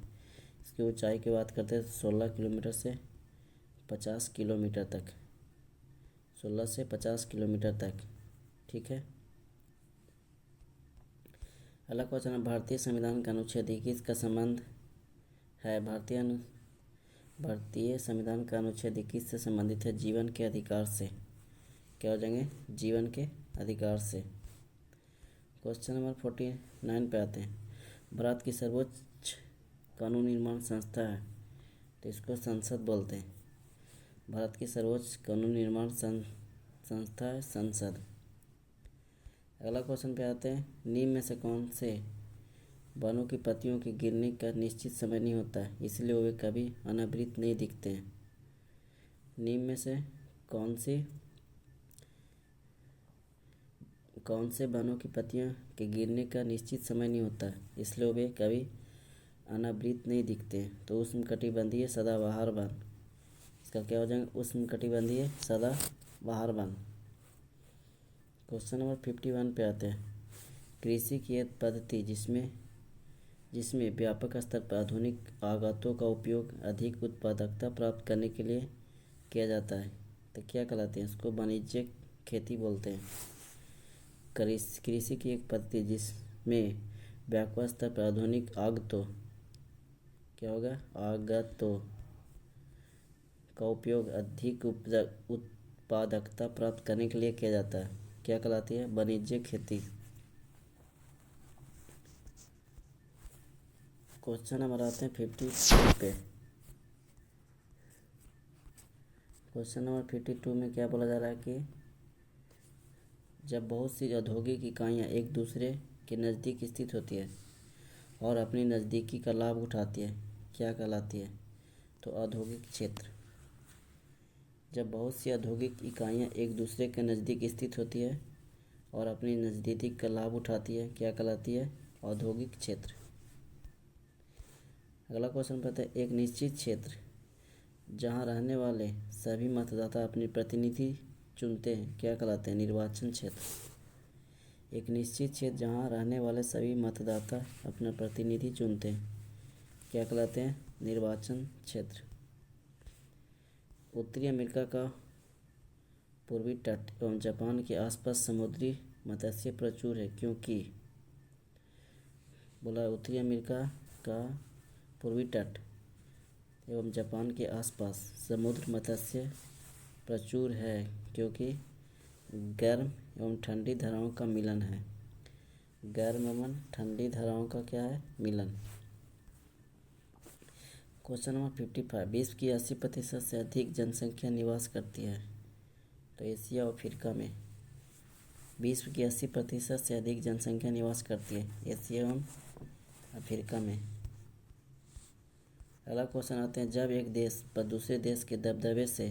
इसकी ऊंचाई की बात करते हैं 16 किलोमीटर से 50 किलोमीटर तक। 16 से 50 किलोमीटर तक। ठीक है। अगला क्वेश्चन है। भारतीय संविधान का अनुच्छेद 21 का संबंध है। भारतीय संविधान का अनुच्छेद 21 से संबंधित है जीवन के अधिकार से। क्या हो जाएंगे? जीवन के अधिकार से। क्वेश्चन नंबर 49 पे आते हैं। भारत की सर्वोच्च कानून निर्माण संस्था है, तो इसको संसद बोलते हैं। भारत की सर्वोच्च कानून निर्माण संस्था है संसद। अगला क्वेश्चन पे आते हैं। निम्न में से कौन से वनों की पत्तियों के गिरने का निश्चित समय नहीं होता है, इसलिए वे कभी अनावृत नहीं दिखते हैं? निम्न में से कौन से वनों की पत्तियों के गिरने का निश्चित समय नहीं होता है, इसलिए वे कभी अनावृत नहीं दिखते हैं? तो उष्णकटिबंधीय सदाबहार वन। इसका क्या हो जाएगा? उष्णकटिबंधीय सदाबहार वन। क्वेश्चन नंबर 51 पे आते हैं। कृषि की एक पद्धति जिसमें व्यापक स्तर पर आधुनिक आगतों का उपयोग अधिक उत्पादकता प्राप्त करने के लिए किया जाता है, तो क्या कहलाते हैं? इसको वाणिज्यिक खेती बोलते हैं। कृषि की एक पद्धति जिसमें व्यापक स्तर पर आधुनिक आगतों का उपयोग अधिक उत्पादकता प्राप्त करने के लिए किया जाता है, क्या कहलाती है? वाणिज्यिक खेती। क्वेश्चन नंबर आते हैं 52 पे। क्वेश्चन नंबर 52 में क्या बोला जा रहा है कि जब बहुत सी औद्योगिक इकाइयाँ एक दूसरे के नज़दीक स्थित होती है और अपनी नज़दीकी का लाभ उठाती है, क्या कहलाती है? तो औद्योगिक क्षेत्र। जब बहुत सी औद्योगिक इकाइयाँ एक दूसरे के नज़दीक स्थित होती है और अपनी नज़दीकी का लाभ उठाती है, क्या कहलाती है? औद्योगिक क्षेत्र। अगला क्वेश्चन पता है। एक निश्चित क्षेत्र जहाँ रहने वाले सभी मतदाता अपने प्रतिनिधि चुनते हैं, क्या कहलाते हैं? निर्वाचन क्षेत्र। एक निश्चित क्षेत्र जहाँ रहने वाले सभी मतदाता अपना प्रतिनिधि चुनते हैं, क्या कहलाते हैं? निर्वाचन क्षेत्र। उत्तरी अमेरिका का पूर्वी तट एवं जापान के आसपास समुद्री मत्स्य प्रचुर है, क्योंकि बोला उत्तरी अमेरिका का पूर्वी तट एवं जापान के आसपास समुद्र मत्स्य प्रचुर है क्योंकि गर्म एवं ठंडी धाराओं का मिलन है। गर्म एवं ठंडी धाराओं का क्या है? मिलन। क्वेश्चन नंबर 55, विश्व की 80% से अधिक जनसंख्या निवास करती है तो एशिया और अफ्रीका में। विश्व की 80% से अधिक जनसंख्या निवास करती है एशिया एवं अफ्रीका में। अगला क्वेश्चन आते हैं, जब एक देश पर दूसरे देश के दबदबे से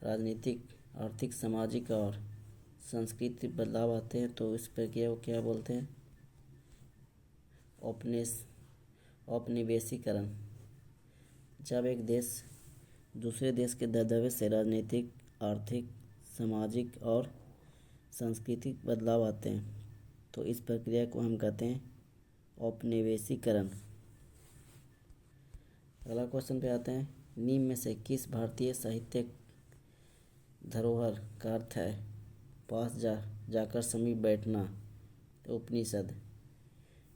राजनीतिक, आर्थिक, सामाजिक और सांस्कृतिक बदलाव आते हैं तो इस प्रक्रिया को क्या बोलते हैं? औपनिवेशीकरण। जब एक देश दूसरे देश के दबदबे से राजनीतिक, आर्थिक, सामाजिक और सांस्कृतिक बदलाव आते हैं तो इस प्रक्रिया को हम कहते हैं औपनिवेशीकरण। अगला क्वेश्चन पे आते हैं, निम्न में से किस भारतीय साहित्यिक धरोहर का अर्थ है पास जाकर समीप बैठना? तो उपनिषद।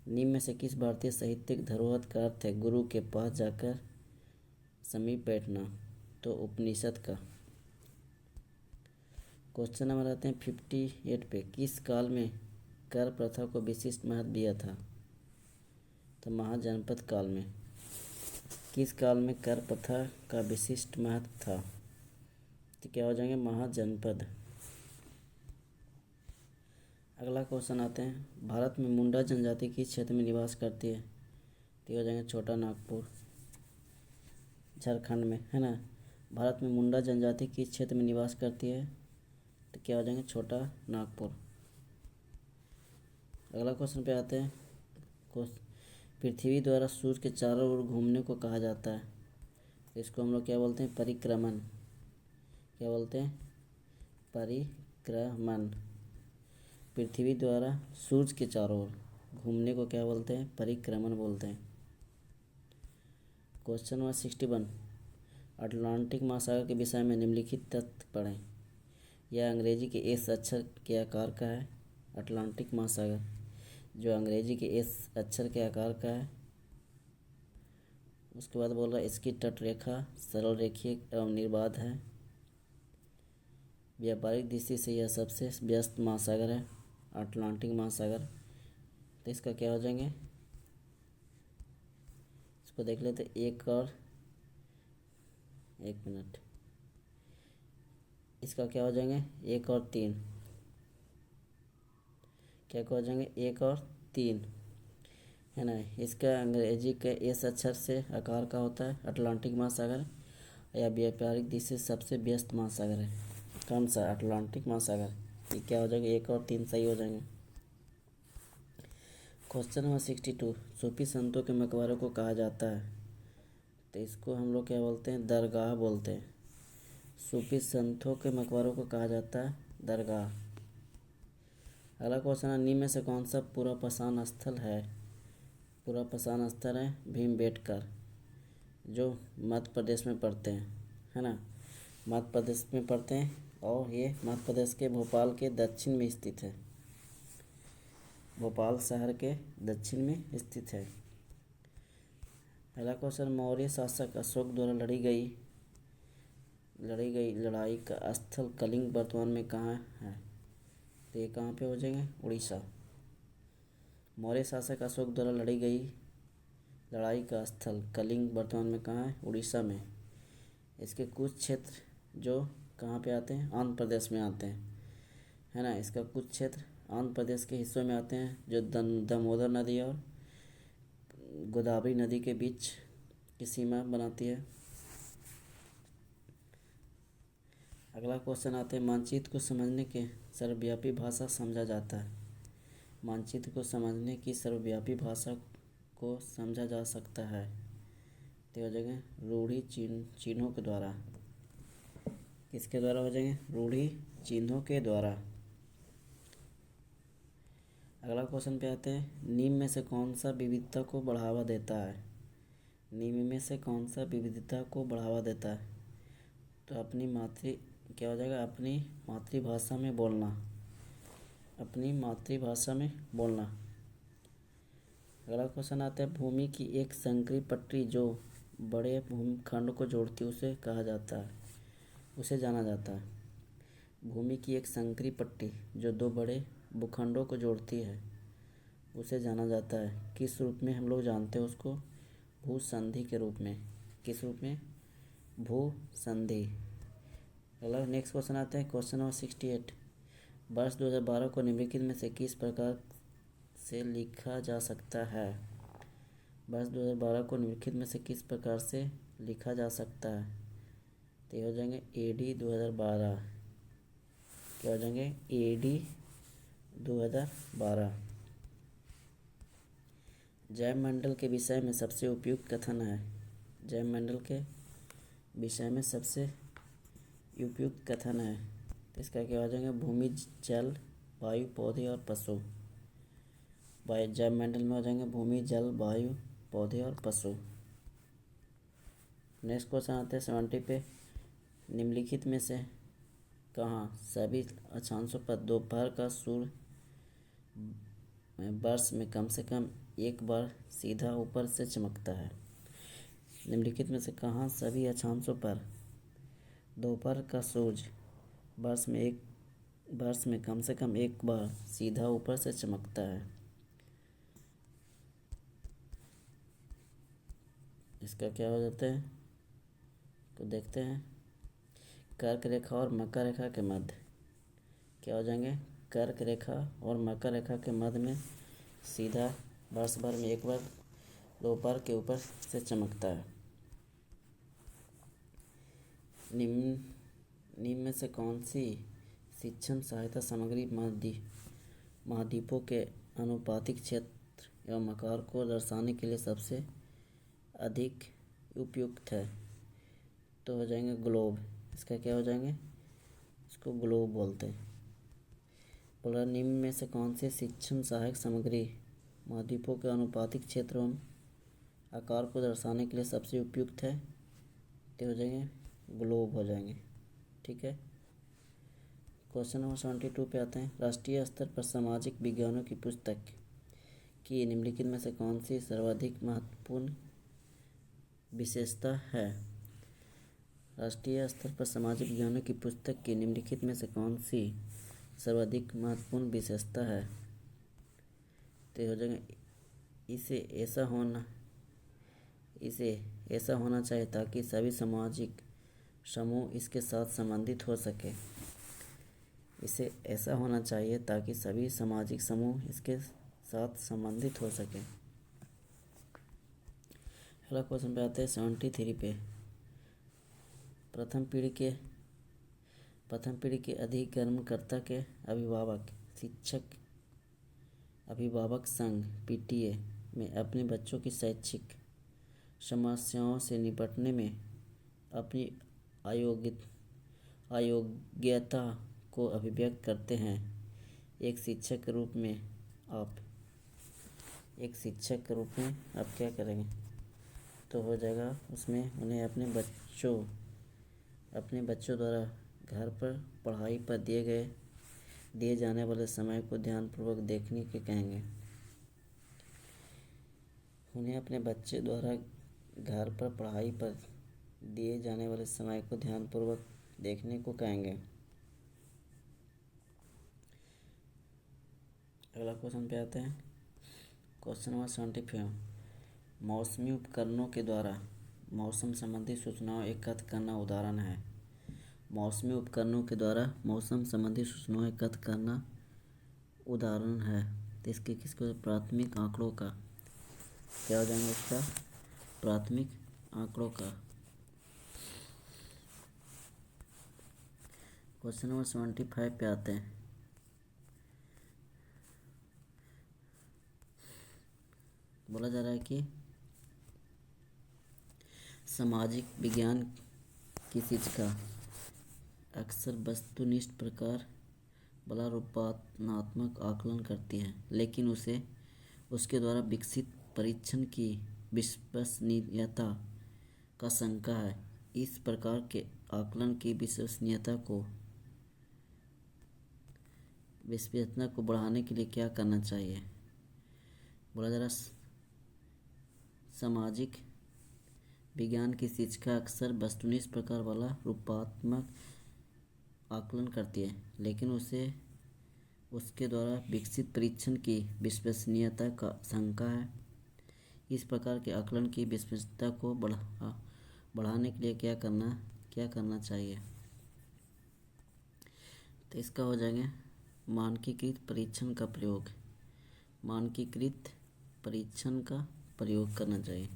निम्न में से किस भारतीय साहित्यिक धरोहर का अर्थ है गुरु के पास जाकर समीप बैठना? तो उपनिषद का। क्वेश्चन नंबर आते हैं 58 पे, किस काल में कर प्रथा को विशिष्ट महत्व दिया था? तो महाजनपद काल में। किस काल में कर प्रथा का विशिष्ट महत्व था? तो क्या हो जाएंगे? महाजनपद। अगला क्वेश्चन आते हैं, भारत में मुंडा जनजाति किस क्षेत्र में निवास करती है? तो हो जाएंगे छोटा नागपुर, झारखंड में, है ना। भारत में मुंडा जनजाति किस क्षेत्र में निवास करती है? तो क्या हो जाएंगे? छोटा नागपुर। अगला क्वेश्चन पे आते हैं, पृथ्वी द्वारा सूर्य के चारों ओर घूमने को कहा जाता है, इसको हम लोग क्या बोलते हैं? परिक्रमण। क्या बोलते हैं? परिक्रमण। पृथ्वी द्वारा सूर्य के चारों ओर घूमने को क्या बोलते हैं? परिक्रमण बोलते हैं। क्वेश्चन नंबर 61, अटलांटिक महासागर के विषय में निम्नलिखित तथ्य पढ़ें। यह अंग्रेजी के एस अक्षर के आकार का है। अटलांटिक महासागर जो अंग्रेजी के एस अक्षर के आकार का है। उसके बाद बोल रहा है इसकी तटरेखा सरल, रेखीय एवं निर्बाध है। व्यापारिक दृष्टि से यह सबसे व्यस्त महासागर है, अटलांटिक महासागर। तो इसका क्या हो जाएंगे? इसको देख लेते, एक मिनट, इसका क्या हो जाएंगे? 1 और 3। क्या हो जाएंगे? 1 और 3, है ना। इसका अंग्रेजी के एस अक्षर से आकार का होता है अटलांटिक महासागर। यह व्यापारिक दृष्टि से सबसे व्यस्त महासागर है। कौन सा? अटलांटिक महासागर। ये क्या हो जाएगा? 1 और 3 सही हो जाएंगे। क्वेश्चन नंबर 62, सूफी संतों के मकबरों को कहा जाता है तो इसको हम लोग क्या बोलते हैं? दरगाह बोलते हैं। सूफी संतों के मकबरों को कहा जाता है दरगाह। अगला क्वेश्चन है, निम्न में से कौन सा पुनर्पाषाण स्थल है? पुनर्पाषाण स्थल है भीमबेटका, जो मध्य प्रदेश में पड़ते हैं, है ना। मध्य प्रदेश में पड़ते हैं और ये मध्य प्रदेश के भोपाल के दक्षिण में स्थित है। भोपाल शहर के दक्षिण में स्थित है। अगला क्वेश्चन, मौर्य शासक अशोक द्वारा लड़ी गई लड़ाई का स्थल कलिंग वर्तमान में कहाँ है? तो ये कहाँ पे हो जाएंगे? उड़ीसा। मौर्य शासक अशोक द्वारा लड़ी गई लड़ाई का स्थल कलिंग वर्तमान में कहाँ है? उड़ीसा में। इसके कुछ क्षेत्र जो कहाँ पे आते हैं? आंध्र प्रदेश में आते हैं, है ना। इसका कुछ क्षेत्र आंध्र प्रदेश के हिस्सों में आते हैं जो दामोदर नदी और गोदावरी नदी के बीच की सीमा बनाती है। अगला क्वेश्चन आते हैं, मानचित्र को समझने के सर्वव्यापी भाषा समझा जाता है। मानचित्र को समझने की सर्वव्यापी भाषा को समझा जा सकता है तो हो जाएंगे रूढ़ि चिन्हों के द्वारा। किसके द्वारा हो जाएंगे? रूढ़ि चिन्हों के द्वारा। अगला क्वेश्चन पे आते हैं, निम्न में से कौन सा विविधता को बढ़ावा देता है? निम्न में से कौन सा विविधता को बढ़ावा देता है? तो क्या हो जाएगा? अपनी मातृभाषा में बोलना। अपनी मातृभाषा में बोलना। अगला क्वेश्चन आता है, भूमि की एक संकरी पट्टी जो बड़े भूखंड को जोड़ती है उसे कहा जाता है उसे जाना जाता है। भूमि की एक संकरी पट्टी जो दो बड़े भूखंडों को जोड़ती है उसे जाना जाता है। किस रूप में हम लोग जानते हैं उसको? भूसंधि के रूप में। किस रूप में? भूसंधि। अगला नेक्स्ट क्वेश्चन आते हैं, क्वेश्चन नंबर 68। वर्ष 2012 को निम्नलिखित में से किस प्रकार से लिखा जा सकता है? वर्ष 2012 को निम्नलिखित में से किस प्रकार से लिखा जा सकता है? तो ये हो जाएंगे AD 2012। क्या हो जाएंगे? AD 2012। जैवमंडल के विषय में सबसे उपयुक्त कथन है। जैवमंडल के विषय में सबसे उपयुक्त कथन है, तो इसका क्या हो जाएगा? भूमि, जल, वायु, पौधे और पशु। जैवमंडल में हो जाएंगे भूमि, जल, वायु, पौधे और पशु। नेक्स्ट क्वेश्चन आते हैं 70 पे। निम्नलिखित में से कहाँ सभी अक्षांशों पर दोपहर का सूर्य वर्ष में कम से कम एक बार सीधा ऊपर से चमकता है? निम्नलिखित में से कहाँ सभी अक्षांशों पर दोपहर का सूर्य वर्ष में कम से कम एक बार सीधा ऊपर से चमकता है? इसका क्या हो जाता है तो देखते हैं। कर्क रेखा और मकर रेखा के मध्य। क्या हो जाएंगे? कर्क रेखा और मकर रेखा के मध्य में सीधा वर्ष भर में एक बार दोपहर के ऊपर से चमकता है। निम्न में से कौन सी शिक्षण सहायता सामग्री महाद्वीपों के अनुपातिक क्षेत्र एवं आकार को दर्शाने के लिए सबसे अधिक उपयुक्त है? तो हो जाएंगे ग्लोब। इसका क्या हो जाएंगे? इसको ग्लोब बोलते हैं। बोला निम्न में से कौन सी शिक्षण सहायक सामग्री महाद्वीपों के अनुपातिक क्षेत्र एवं आकार को दर्शाने के लिए सबसे उपयुक्त है? तो हो जाएंगे ग्लोब हो जाएंगे। ठीक है। क्वेश्चन नंबर 72 पे आते हैं। राष्ट्रीय स्तर पर सामाजिक विज्ञानों की पुस्तक की निम्नलिखित में से कौन सी सर्वाधिक महत्वपूर्ण विशेषता है? राष्ट्रीय स्तर पर सामाजिक विज्ञानों की पुस्तक की निम्नलिखित में से कौन सी सर्वाधिक महत्वपूर्ण विशेषता है? तो हो जाएगा इसे ऐसा होना चाहिए ताकि सभी सामाजिक समूह इसके साथ संबंधित हो सके। इसे ऐसा होना चाहिए ताकि सभी सामाजिक समूह इसके साथ संबंधित हो सके। अगला क्वेश्चन पे आते हैं 73 पे। प्रथम पीढ़ी के अधिगमनकर्ता के अभिभावक संघ PTA में अपने बच्चों की शैक्षिक समस्याओं से निपटने में अपनी अयोग्यता को अभिव्यक्त करते हैं। एक शिक्षक के रूप में आप क्या करेंगे? तो हो जाएगा उसमें उन्हें अपने बच्चों द्वारा घर पर पढ़ाई पर दिए जाने वाले समय को ध्यानपूर्वक देखने के कहेंगे। उन्हें अपने बच्चे द्वारा घर पर पढ़ाई पर दिए जाने वाले समय को ध्यानपूर्वक देखने को कहेंगे। अगला क्वेश्चन पे आते हैं। Question number 75। मौसमी उपकरणों के द्वारा मौसम संबंधी सूचनाओं एकत्र करना उदाहरण है। मौसमी उपकरणों के द्वारा मौसम संबंधी सूचनाओं एकत्र करना उदाहरण है। तो इसके किसको? प्राथमिक आंकड़ों का। क्या हो जाएगा इसका? प्राथमिक आंकड़ों का। क्वेश्चन नंबर 75 पे आते हैं। बोला जा रहा है कि सामाजिक विज्ञान की शिक्षा अक्सर वस्तुनिष्ठ प्रकार वाला रूपात्मक आकलन करती है, लेकिन उसके द्वारा विकसित परीक्षण की विश्वसनीयता का शंका है। इस प्रकार के आकलन की विश्वसनीयता को बढ़ाने के लिए क्या करना चाहिए? बोला जा रहा सामाजिक विज्ञान की शिक्षिका अक्सर वस्तुनिष्ठ प्रकार वाला रूपात्मक आकलन करती है, लेकिन उसे उसके द्वारा विकसित परीक्षण की विश्वसनीयता का शंका है। इस प्रकार के आकलन की विश्वसनीयता को बढ़ाने के लिए क्या करना चाहिए? तो इसका हो जाएगा मानकीकृत परीक्षण का प्रयोग। मानकीकृत परीक्षण का प्रयोग करना चाहिए।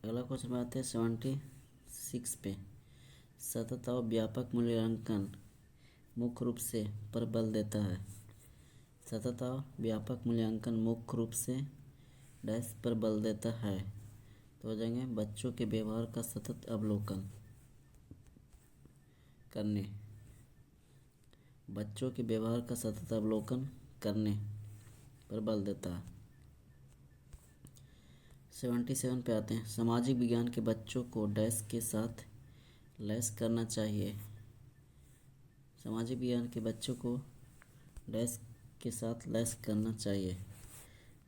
अगला क्वेश्चन में आते हैं 76 पे। सतत और व्यापक मूल्यांकन मुख्य रूप से पर बल देता है। सतत और व्यापक मूल्यांकन मुख्य रूप से डैश पर बल देता है। तो हो जाएंगे बच्चों के व्यवहार का सतत अवलोकन करने। बच्चों के व्यवहार का सतत अवलोकन करने पर बल देता है। 77 पे आते हैं। सामाजिक विज्ञान के बच्चों को डैश के साथ लैस करना चाहिए। सामाजिक विज्ञान के बच्चों को डैश के साथ लैस करना चाहिए।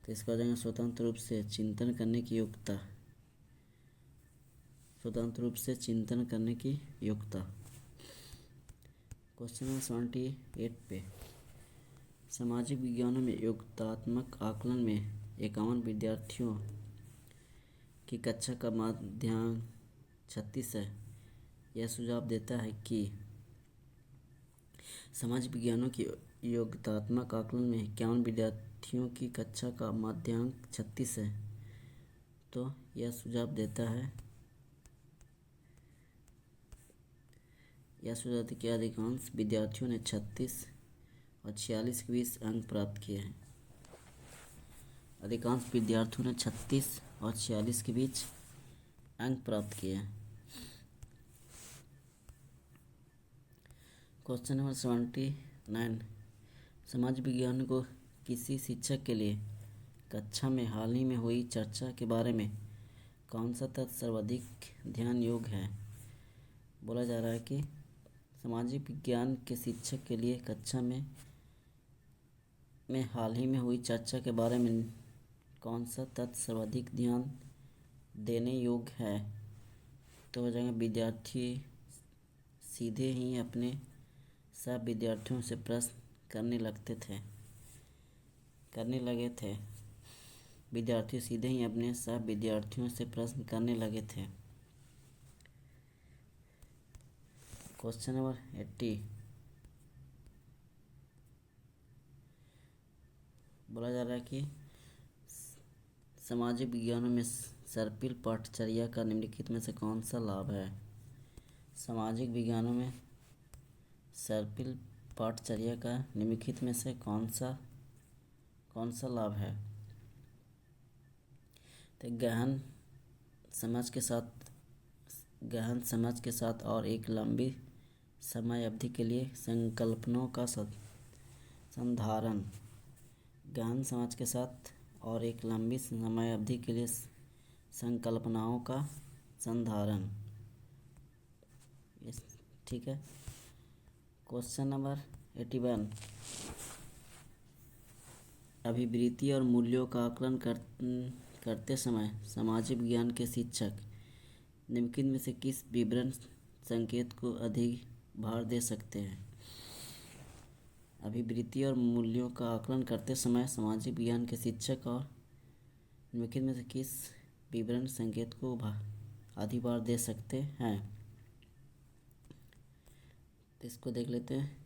तो इसका हो जाएगा स्वतंत्र रूप से चिंतन करने की योग्यता। स्वतंत्र रूप से चिंतन करने की योग्यता। क्वेश्चन नंबर 78 पे। सामाजिक विज्ञानों में योग्यतात्मक आकलन में 51 विद्यार्थियों की कक्षा का माध्यांक 36 है। यह सुझाव देता है कि सामाजिक विज्ञानों की योग्यतात्मक आकलन में 51 विद्यार्थियों की कक्षा का माध्यांक 36 है। तो यह सुझाव देता है कि अधिकांश विद्यार्थियों ने 36 और 46 के बीच अंक प्राप्त किए हैं। अधिकांश विद्यार्थियों ने 36 और 46 के बीच अंक प्राप्त किए हैं। Question number 79। समाज विज्ञान को किसी शिक्षक के लिए कक्षा में हाल ही में हुई चर्चा के बारे में कौन सा तथ्य सर्वाधिक ध्यान योग्य है? बोला जा रहा है कि सामाजिक विज्ञान के शिक्षक के लिए कक्षा में हाल ही में हुई चर्चा के बारे में कौन सा तथ्य सर्वाधिक ध्यान देने योग्य है? तो हो जाएगा विद्यार्थी सीधे ही अपने सब विद्यार्थियों से प्रश्न करने लगे थे। विद्यार्थी सीधे ही अपने सब विद्यार्थियों से प्रश्न करने लगे थे। Question number 80। बोला जा रहा है कि सामाजिक विज्ञानों में सर्पिल पाठचर्या का निम्नलिखित में से कौन सा लाभ है? सामाजिक विज्ञानों में सर्पिल पाठचर्या का निम्नलिखित में से कौन सा लाभ है? तो गहन समझ के साथ और एक लंबी समय अवधि के लिए संकल्पनाओं का संधारण। गहन समझ के साथ और एक लंबी समय अवधि के लिए संकल्पनाओं का संधारण। ठीक है। Question number 81। अभिवृत्ति और मूल्यों का आकलन करते समय सामाजिक विज्ञान के शिक्षक निम्नलिखित में से किस विवरण संकेत को अधिक भार दे सकते हैं? अभिवृत्ति और मूल्यों का आकलन करते समय सामाजिक विज्ञान के शिक्षक और निम्नलिखित में से किस विवरण संकेत को अधिक भार दे सकते हैं? तो इसको देख लेते हैं।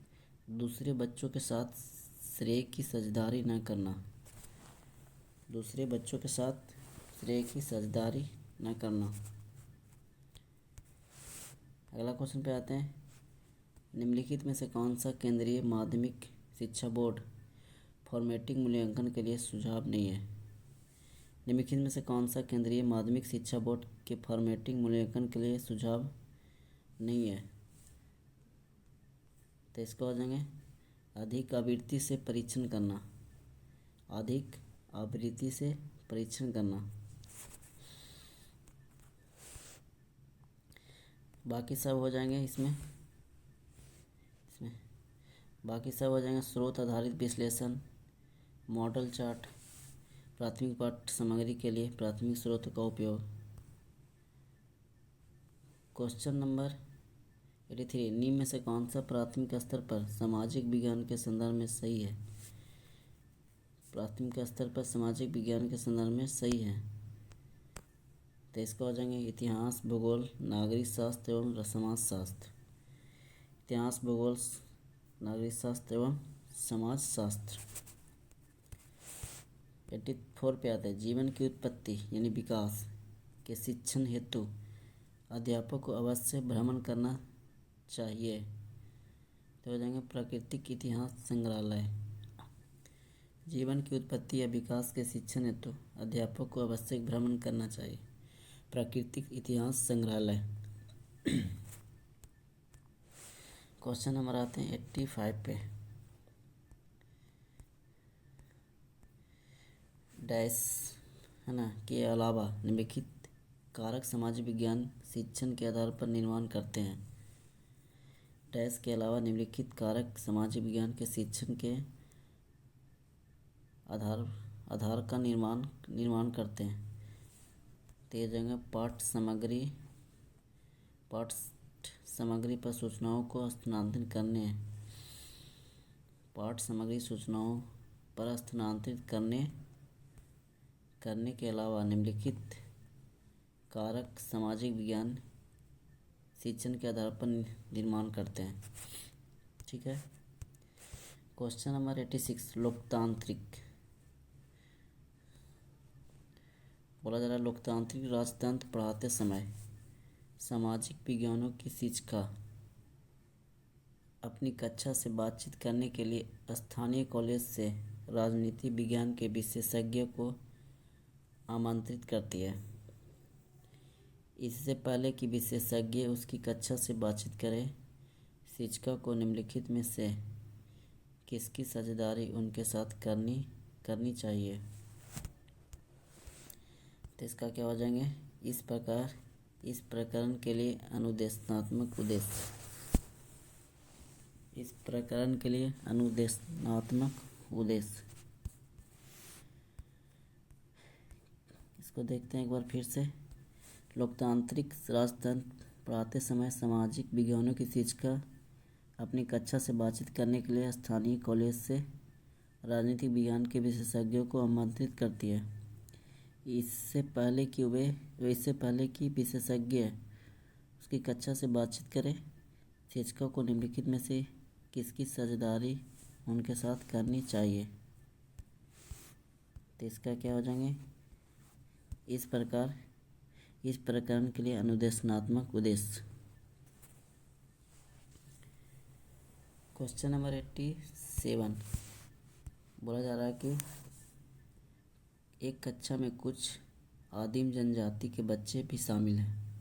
दूसरे बच्चों के साथ श्रेय की साझेदारी न करना। दूसरे बच्चों के साथ श्रेय की साझेदारी न करना। अगला क्वेश्चन पे आते हैं। निम्नलिखित में से कौन सा केंद्रीय माध्यमिक शिक्षा बोर्ड फॉर्मेटिंग मूल्यांकन के लिए सुझाव नहीं है? निम्नलिखित में से कौन सा केंद्रीय माध्यमिक शिक्षा बोर्ड के फॉर्मेटिंग मूल्यांकन के लिए सुझाव नहीं है? तो इसको हो जाएंगे अधिक आवृत्ति से परीक्षण करना। अधिक आवृत्ति से परीक्षण करना। बाकी सब हो जाएंगे इसमें बाकी सब हो जाएंगे स्रोत आधारित विश्लेषण, मॉडल चार्ट, प्राथमिक पाठ्य सामग्री के लिए प्राथमिक स्रोतों का उपयोग। क्वेश्चन नंबर 83, निम्न में से कौन सा प्राथमिक स्तर पर सामाजिक विज्ञान के संदर्भ में सही है? प्राथमिक स्तर पर सामाजिक विज्ञान के संदर्भ में सही है तो इसका हो जाएंगे इतिहास, भूगोल, नागरिक शास्त्र एवं समाजशास्त्र। इतिहास, भूगोल, नागरिक शास्त्र एवं समाजशास्त्र। 84 पे आता है, जीवन की उत्पत्ति यानी विकास के शिक्षण हेतु अध्यापक को अवश्य भ्रमण करना चाहिए तो हो जाएंगे प्राकृतिक इतिहास संग्रहालय। जीवन की उत्पत्ति या विकास के शिक्षण हेतु अध्यापक को अवश्य भ्रमण करना चाहिए, प्राकृतिक इतिहास संग्रहालय। क्वेश्चन नंबर आते हैं 85 पे, डैश है ना के अलावा निम्नलिखित कारक समाज विज्ञान शिक्षण के आधार पर निर्माण करते हैं। डैश के अलावा निम्नलिखित कारक समाज विज्ञान के शिक्षण के आधार का निर्माण करते हैं। तेज जगह पाठ्य सामग्री पर सूचनाओं को स्थानांतरित करने के अलावा निम्नलिखित कारक सामाजिक विज्ञान शिक्षण के आधार पर निर्माण करते हैं। ठीक है। क्वेश्चन नंबर 86, लोकतांत्रिक। बोला जा रहा है लोकतांत्रिक राजतंत्र पढ़ाते समय सामाजिक विज्ञानों की शिक्षिका अपनी कक्षा से बातचीत करने के लिए स्थानीय कॉलेज से राजनीति विज्ञान के विशेषज्ञ को आमंत्रित करती है। इससे पहले कि विशेषज्ञ उसकी कक्षा से बातचीत करें, शिक्षिका को निम्नलिखित में से किसकी साझेदारी उनके साथ करनी चाहिए? तो इसका क्या हो जाएंगे, इस प्रकरण के लिए अनुदेशात्मक उद्देश्य। इसको देखते हैं एक बार फिर से। लोकतांत्रिक राजतंत्र पढ़ाते समय सामाजिक विज्ञानों की शिक्षिका अपनी कक्षा से बातचीत करने के लिए स्थानीय कॉलेज से राजनीतिक विज्ञान के विशेषज्ञों को आमंत्रित करती है। इससे पहले कि विशेषज्ञ उसकी कक्षा से बातचीत करें, शिक्षिका को निम्नलिखित में से किसकी साझेदारी उनके साथ करनी चाहिए? तो इसका क्या हो जाएंगे, इस प्रकरण के लिए अनुदेशात्मक उद्देश्य। क्वेश्चन नंबर 87, बोला जा रहा है कि एक कक्षा में कुछ आदिम जनजाति के बच्चे भी शामिल हैं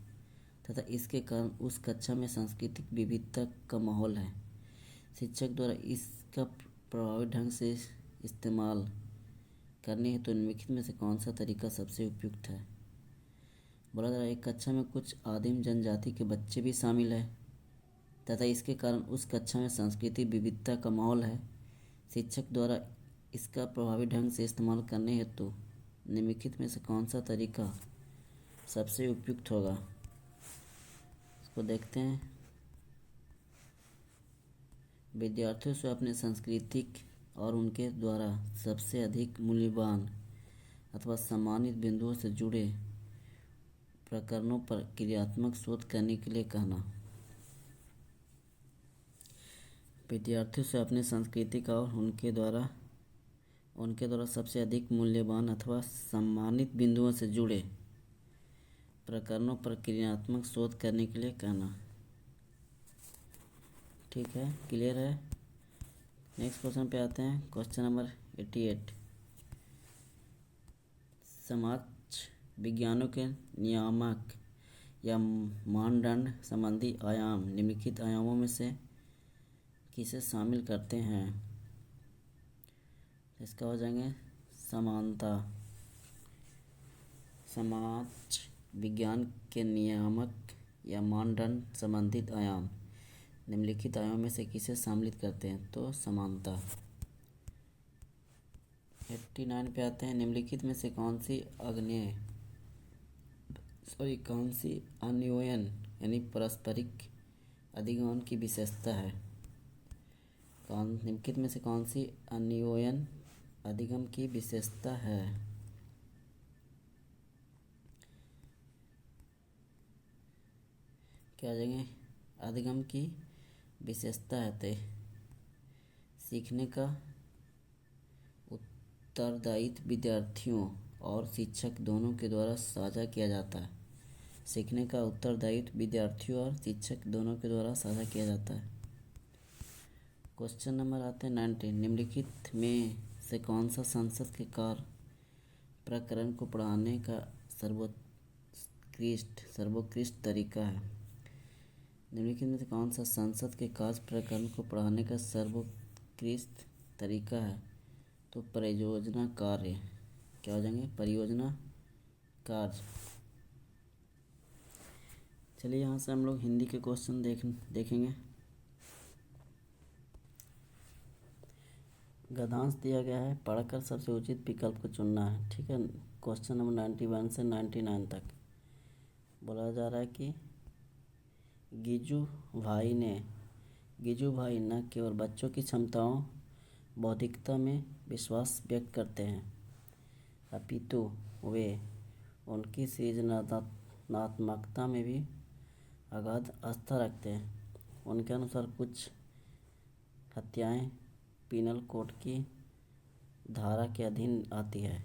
तथा इसके कारण उस कक्षा में सांस्कृतिक विविधता का माहौल है। शिक्षक द्वारा इसका प्रभावी ढंग से इस्तेमाल करने हेतु निम्नलिखित में से कौन सा तरीका सबसे उपयुक्त है? बोला जा रहा है एक कक्षा में कुछ आदिम जनजाति के बच्चे भी शामिल है तथा इसके कारण उस कक्षा में सांस्कृतिक विविधता का माहौल है। शिक्षक द्वारा इसका प्रभावी ढंग से इस्तेमाल करने हेतु निम्नलिखित में से कौन सा तरीका सबसे उपयुक्त होगा? इसको देखते हैं। विद्यार्थियों से अपने सांस्कृतिक और उनके द्वारा सबसे अधिक मूल्यवान अथवा सम्मानित बिंदुओं से जुड़े प्रकरणों पर क्रियात्मक शोध करने के लिए कहना। विद्यार्थियों से अपने सांस्कृतिक और उनके द्वारा सबसे अधिक मूल्यवान अथवा सम्मानित बिंदुओं से जुड़े प्रकरणों पर क्रियात्मक शोध करने के लिए कहना। ठीक है, क्लियर है। नेक्स्ट क्वेश्चन पे आते हैं। क्वेश्चन नंबर 88, समाज विज्ञानों के नियामक या मानदंड संबंधी आयाम निम्नलिखित आयामों में से किसे शामिल करते हैं? इसका हो जाएंगे समानता। समाज विज्ञान के नियामक या मानदंड संबंधित आयाम निम्नलिखित आयामों में से किसे सम्मिलित करते हैं? तो समानता। 89 पे आते हैं। निम्नलिखित में से कौन सी अन्योन्य यानी पारस्परिक अधिगम की विशेषता है? निम्नलिखित में से कौन सी अन्योन्य अधिगम की विशेषता है? क्या आ जाएंगे? अधिगम की विशेषता है तो सीखने का उत्तरदायित्व विद्यार्थियों और शिक्षक दोनों के द्वारा साझा किया जाता है। सीखने का उत्तरदायित्व विद्यार्थियों और शिक्षक दोनों के द्वारा साझा किया जाता है। क्वेश्चन नंबर आते हैं 19। निम्नलिखित में से कौन सा संसद के कार्य प्रकरण को पढ़ाने का सर्वोत्कृष्ट तरीका है? निम्नलिखित में से कौन सा संसद के कार्य प्रकरण को पढ़ाने का सर्वोत्कृष्ट तरीका है? तो परियोजना कार्य। क्या हो जाएंगे? परियोजना कार्य। चलिए यहाँ से हम लोग हिंदी के क्वेश्चन देखेंगे। गद्यांश दिया गया है, पढ़कर सबसे उचित विकल्प को चुनना है। ठीक है। क्वेश्चन नंबर 91 से 99 तक बोला जा रहा है कि गिजू भाई न केवल बच्चों की क्षमताओं बौद्धिकता में विश्वास व्यक्त करते हैं, अपितु वे उनकी सृजनात्मकता में भी अगाध आस्था रखते हैं। उनके अनुसार कुछ हत्याएं पीनल कोड की धारा के अधीन आती है।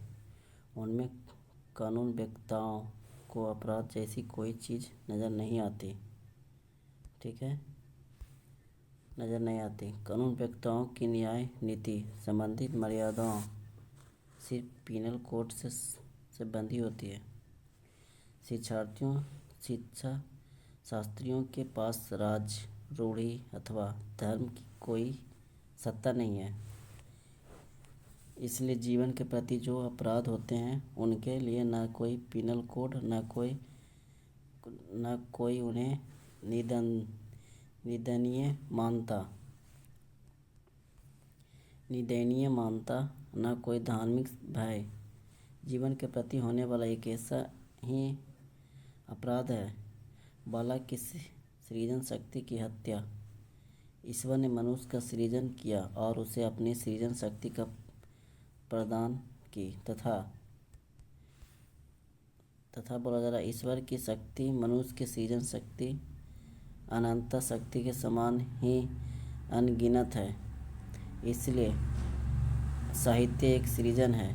उनमें कानून व्यक्ताओं को अपराध जैसी कोई चीज़ नज़र नहीं आती। ठीक है, नज़र नहीं आती। कानून व्यक्ताओं की न्याय नीति संबंधित मर्यादाओं सिर्फ पीनल कोड से बंधी होती है। शिक्षा शास्त्रियों के पास राज, रूढ़ि अथवा धर्म की कोई सत्ता नहीं है। इसलिए जीवन के प्रति जो अपराध होते हैं उनके लिए न कोई पीनल कोड न कोई उन्हें निंदनीय मानता न कोई धार्मिक भय। जीवन के प्रति होने वाला एक ऐसा ही अपराध है बालक की सृजन शक्ति की हत्या। ईश्वर ने मनुष्य का सृजन किया और उसे अपनी सृजन शक्ति का प्रदान की तथा बोला जा रहा है ईश्वर की शक्ति मनुष्य की सृजन शक्ति अनंत शक्ति के समान ही अनगिनत है। इसलिए साहित्य एक सृजन है,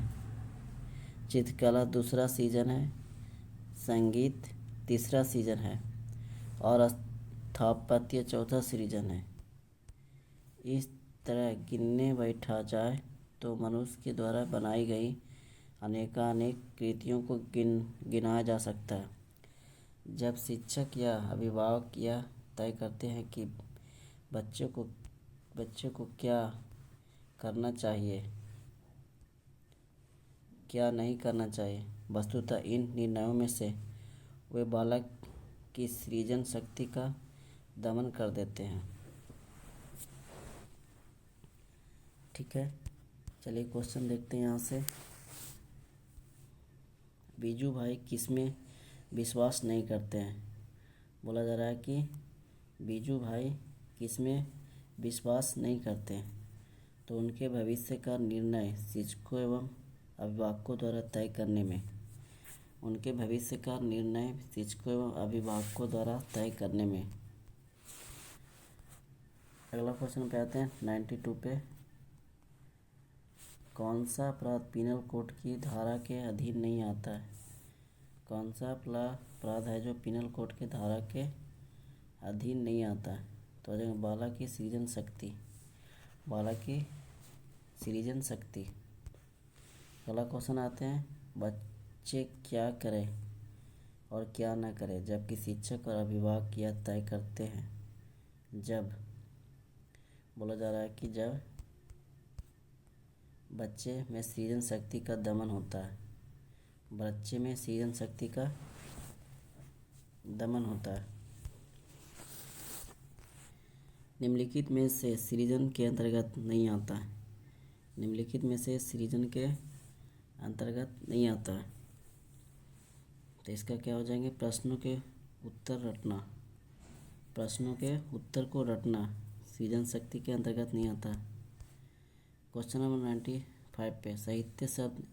चित्रकला दूसरा सृजन है, संगीत तीसरा सृजन है और स्थापत्य चौथा सृजन है। इस तरह गिनने बैठा जाए तो मनुष्य के द्वारा बनाई गई अनेकानेक कृतियों को गिनाया जा सकता है। जब शिक्षक या अभिभावक यह तय करते हैं कि बच्चे को क्या करना चाहिए, क्या नहीं करना चाहिए, वस्तुतः इन निर्णयों में से वे बालक की सृजन शक्ति का दमन कर देते हैं। ठीक है, चलिए क्वेश्चन देखते हैं यहाँ से। बीजू भाई किसमें विश्वास नहीं करते हैं? बोला जा रहा है कि बीजू भाई किसमें विश्वास नहीं करते हैं? तो उनके भविष्य का निर्णय शिक्षकों एवं अभिभावकों द्वारा तय करने में। उनके भविष्य का निर्णय शिक्षकों एवं अभिभावकों द्वारा तय करने में। अगला क्वेश्चन पे आते हैं 92 पे। कौन सा अपराध पीनल कोड की धारा के अधीन नहीं आता है? कौन सा अपराध है जो पीनल कोड की धारा के अधीन नहीं आता है? तो हो बालक की सृजन शक्ति। अगला क्वेश्चन आते हैं बच्चे क्या करें और क्या न करें जबकि शिक्षक और अभिभावक यह तय करते हैं। जब बोला जा रहा है कि जब बच्चे में सृजन शक्ति का दमन होता है। बच्चे में सृजन शक्ति का दमन होता है। निम्नलिखित में से सृजन के अंतर्गत नहीं आता है। निम्नलिखित में से सृजन के अंतर्गत नहीं आता है। तो इसका क्या हो जाएंगे, प्रश्नों के उत्तर रटना, प्रश्नों के उत्तर को रटना सृजन शक्ति के अंतर्गत नहीं आता। क्वेश्चन नंबर 95 पे, साहित्य शब्द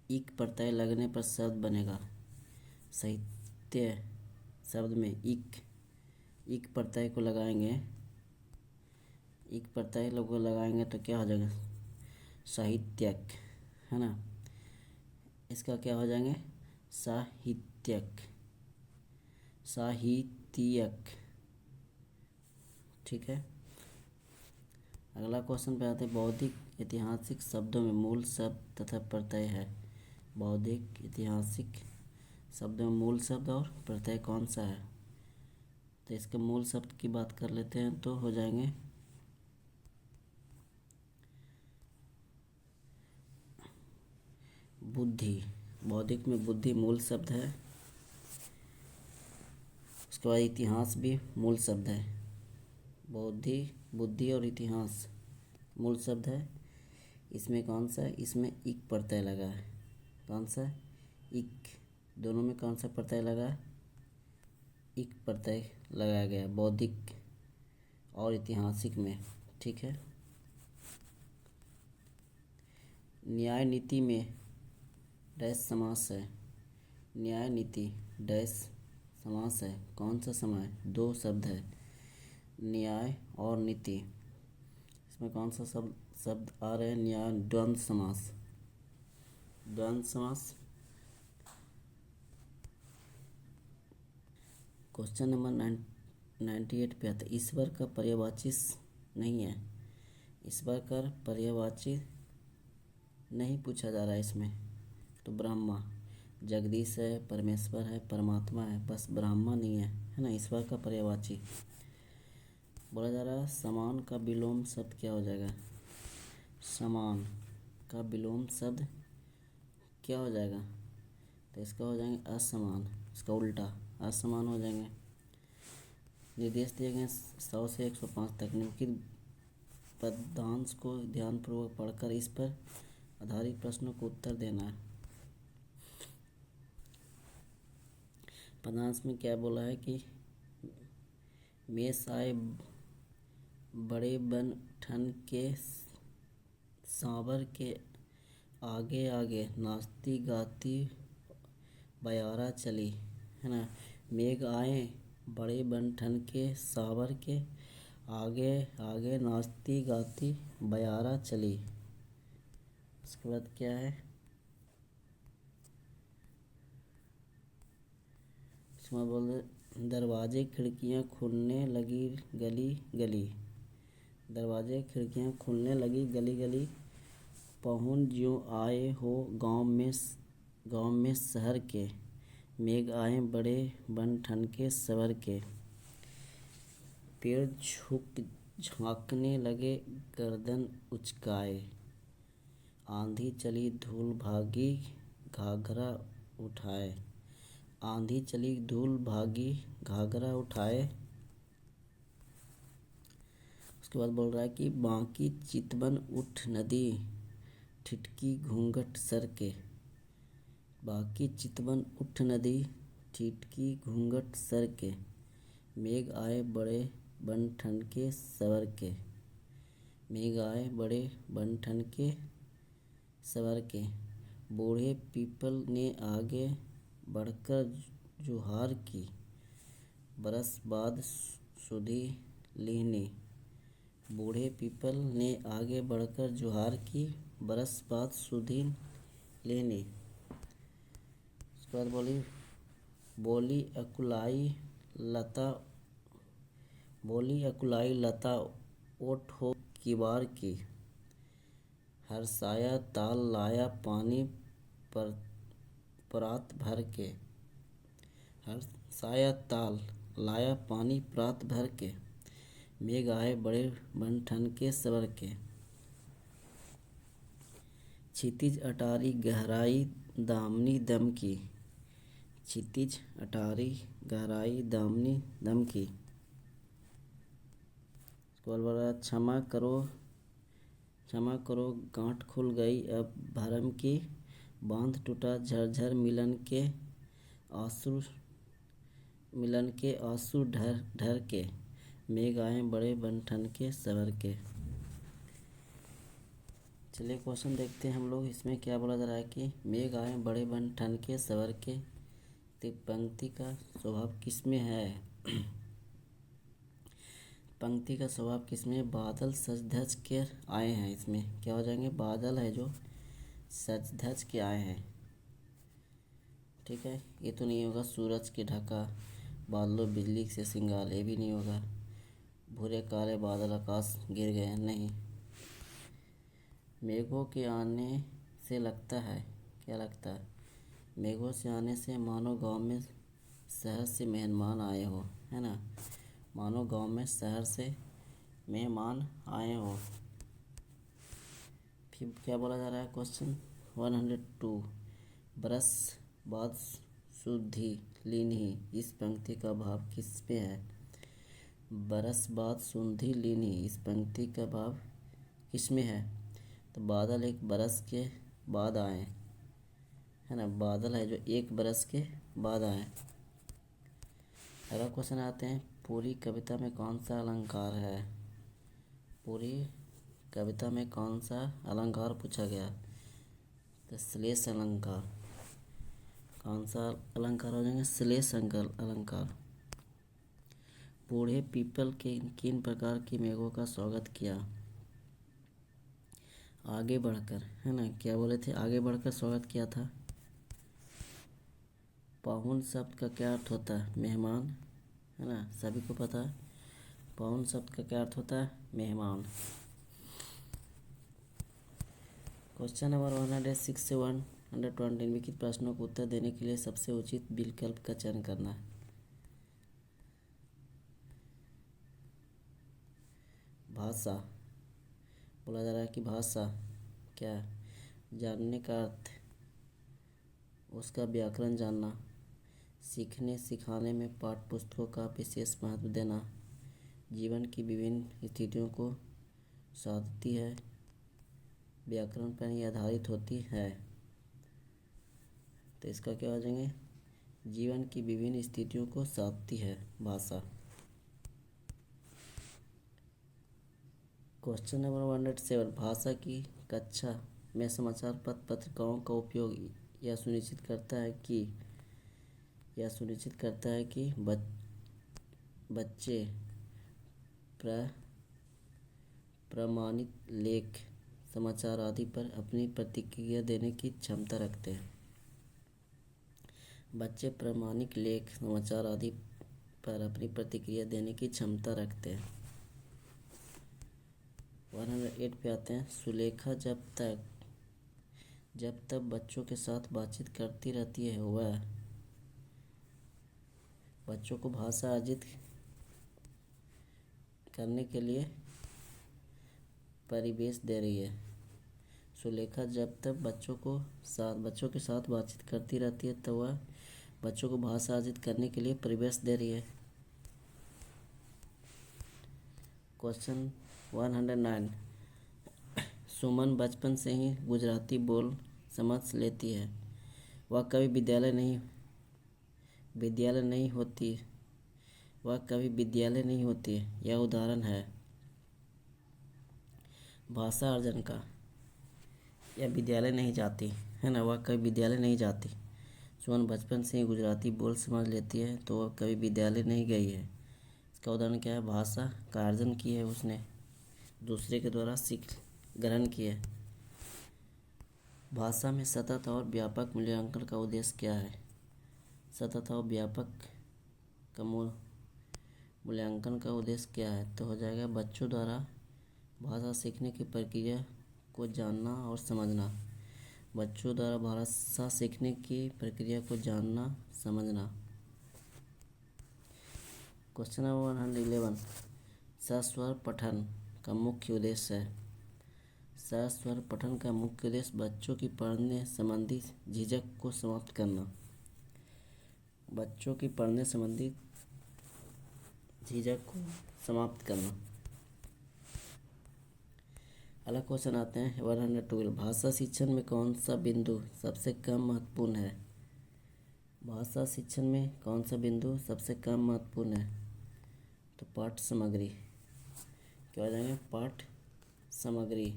इक प्रत्यय लगने पर शब्द बनेगा। साहित्य शब्द में इक प्रत्यय को लगाएंगे, इक प्रत्यय लोग लगाएंगे तो क्या हो जाएगा, साहित्यक, है ना। इसका क्या हो जाएंगे, साहित्यक, साहित्यक, ठीक है। अगला क्वेश्चन पे आते हैं, बौद्धिक ऐतिहासिक शब्दों में मूल शब्द तथा प्रत्यय है। बौद्धिक ऐतिहासिक शब्दों में मूल शब्द और प्रत्यय कौन सा है। तो इसके मूल शब्द की बात कर लेते हैं तो हो जाएंगे बुद्धि। बौद्धिक में बुद्धि मूल शब्द है। उसके बाद इतिहास भी मूल शब्द है। बुद्धि और इतिहास मूल शब्द है। इसमें कौन सा है, इसमें इक प्रत्यय लगा है। कौन सा, इक, दोनों में कौन सा प्रत्यय लगा है, इक प्रत्यय लगाया गया है बौद्धिक और ऐतिहासिक में, ठीक है। न्याय नीति में डैश समास है। न्याय नीति डैश समास है, कौन सा समय, दो शब्द है, न्याय और नीति। इसमें कौन सा शब्द आ रहे हैं, न्याय, द्वंद्व समास, द्वंद्व समास। क्वेश्चन नंबर 98 पे आता है, ईश्वर का पर्यायवाची नहीं है। ईश्वर का पर्यायवाची नहीं पूछा जा रहा है इसमें। तो ब्रह्मा, जगदीश है, परमेश्वर है, परमात्मा है, बस ब्रह्मा नहीं है ना ईश्वर का पर्यायवाची। बोला जा रहा है समान का विलोम शब्द क्या हो जाएगा। समान का विलोम शब्द क्या हो जाएगा, तो इसका हो जाएंगे असमान, इसका उल्टा असमान हो जाएंगे। निर्देश दिए गए 100 से 105 तक निम्नलिखित पदांश को ध्यानपूर्वक पढ़कर इस पर आधारित प्रश्नों को उत्तर देना है। पदांश में क्या बोला है कि मेष आए बड़े बन ठन के सांवर के आगे आगे नाचती गाती बयारा चली, है ना। मेघ आए बड़े बन ठन के सांवर के आगे आगे नाचती गाती बयारा चली। उसके बाद क्या है, इसमें बोल दरवाजे खिड़कियाँ खुलने लगी गली गली। दरवाजे खिड़कियाँ खुलने लगी गली गली, पहुन ज्यों आए हो गाँव में शहर के, मेघ आए बड़े बन ठन के सवर के। पेड़ झुक झाँकने लगे गर्दन उचकाए, आंधी चली धूल भागी घाघरा उठाए। आंधी चली धूल भागी घाघरा उठाए। उसके बाद बोल रहा है कि बांकी चितवन उठ नदी ठिठकी घूंघट सर के। बांकी चितवन उठ नदी ठिठकी घूंघट सर के, मेघ आए बड़े बन ठन के सवर के। मेघ आए बड़े बन ठन के सवर के, बूढ़े पीपल ने आगे बढ़कर जुहार की, बरस बाद सुधी लेहनी। बूढ़े पीपल ने आगे बढ़कर जुहार की, बरस बाद सुधी लेहनी। उसके बाद बोली अकुलाई लता ओठ हो किवार की, हरसाया ताल लाया पानी परात भर के। हरसाया ताल लाया पानी परात भर के, मेघ आए बड़े बन ठन के सवर के। क्षितिज अटारी गहराई दामनी दम की। क्षितिज अटारी गहराई दामनी दम की। क्षमा करो क्षमा करो गांठ खुल गई अब भरम की, बांध टूटा झरझर मिलन के आंसू ढर ढर के, मेघ आए बड़े बन ठन के सवर के। चलिए क्वेश्चन देखते हैं हम लोग, इसमें क्या बोला जा रहा है कि मेघ आए बड़े बन ठन के सवर के, तो पंक्ति का स्वभाव किसमें है? पंक्ति का स्वभाव किसमें? बादल सज धज के आए हैं। इसमें क्या हो जाएंगे? बादल है जो सज धज के आए हैं। ठीक है, ये तो नहीं होगा। सूरज के ढका बादलों बिजली से सिंगार, ये भी नहीं होगा। भूरे काले बादल आकाश गिर गए, नहीं। मेघों के आने से लगता है, क्या लगता है? मेघों से आने से मानो गांव में शहर से मेहमान आए हो, है ना। मानो गांव में शहर से मेहमान आए हो। फिर क्या बोला जा रहा है? क्वेश्चन 102, बरस बाद सुधि लीन्ही, इस पंक्ति का भाव किस पे है? बरस बाद सुधि लीन्ही, इस पंक्ति का भाव किस में है? तो बादल एक बरस के बाद आए, है ना। बादल है जो एक बरस के बाद आए। अगला क्वेश्चन आते हैं, पूरी कविता में कौन सा अलंकार है? पूरी कविता में कौन सा अलंकार पूछा गया? तो श्लेष अलंकार। कौन सा अलंकार हो जाएंगे? श्लेष अलंकार। बूढ़े पीपल के किन प्रकार के मेघों का स्वागत किया? आगे बढ़कर, है ना। क्या बोले थे? आगे बढ़कर स्वागत किया था। पाहुन शब्द का क्या अर्थ होता है? मेहमान, है ना, सभी को पता है। पाहुन शब्द का क्या अर्थ होता है? मेहमान। क्वेश्चन नंबर 106 से 120 निम्नलिखित प्रश्नों को उत्तर देने के लिए सबसे उचित विकल्प का चयन करना है। भाषा बोला जा रहा है कि भाषा क्या है? जानने का अर्थ, उसका व्याकरण जानना, सीखने सिखाने में पाठ्य पुस्तकों का विशेष महत्व देना, जीवन की विभिन्न स्थितियों को साधती है, व्याकरण पर ही आधारित होती है। तो इसका क्या हो जाएंगे? जीवन की विभिन्न स्थितियों को साधती है भाषा। क्वेश्चन नंबर 107, भाषा की कक्षा में समाचार पत्र पत्रिकाओं का उपयोग यह सुनिश्चित करता है कि बच्चे प्रमाणित लेख, समाचार आदि पर अपनी प्रतिक्रिया देने की क्षमता रखते हैं। बच्चे प्रामाणिक लेख, समाचार आदि पर अपनी प्रतिक्रिया देने की क्षमता रखते हैं। 108 पे आते हैं, सुलेखा जब तक बच्चों के साथ बातचीत करती रहती है, वह बच्चों को भाषा अर्जित करने के लिए परिवेश दे रही है। सुलेखा जब तक बच्चों के साथ बातचीत करती रहती है, तो वह बच्चों को भाषा अर्जित करने के लिए परिवेश दे रही है। क्वेश्चन 109, सुमन बचपन से ही गुजराती बोल समझ लेती है, वह कभी विद्यालय नहीं होती। यह उदाहरण है भाषा अर्जन का। यह विद्यालय नहीं जाती, है ना, वह कभी विद्यालय नहीं जाती। सुमन बचपन से ही गुजराती बोल समझ लेती है, तो वह कभी विद्यालय नहीं गई है। इसका उदाहरण क्या है? भाषा का अर्जन की है उसने, दूसरे के द्वारा सीख ग्रहण की है। भाषा में सतत और व्यापक मूल्यांकन का उद्देश्य क्या है? सतत और व्यापक का मूल्यांकन का उद्देश्य क्या है? तो हो जाएगा बच्चों द्वारा भाषा सीखने की प्रक्रिया को जानना और समझना। बच्चों द्वारा भाषा सीखने की प्रक्रिया को जानना समझना। क्वेश्चन नंबर 111, सस्वर पठन का मुख्य उद्देश्य है। सस्वर पठन का मुख्य उद्देश्य बच्चों की पढ़ने संबंधी झिझक को समाप्त करना। बच्चों की पढ़ने संबंधी झिझक को समाप्त करना। अगला क्वेश्चन आते हैं 112। भाषा शिक्षण में कौन सा बिंदु सबसे कम महत्वपूर्ण है? भाषा शिक्षण में कौन सा बिंदु सबसे कम महत्वपूर्ण है? तो पाठ सामग्री। क्या हो जाएंगे? पाठ सामग्री।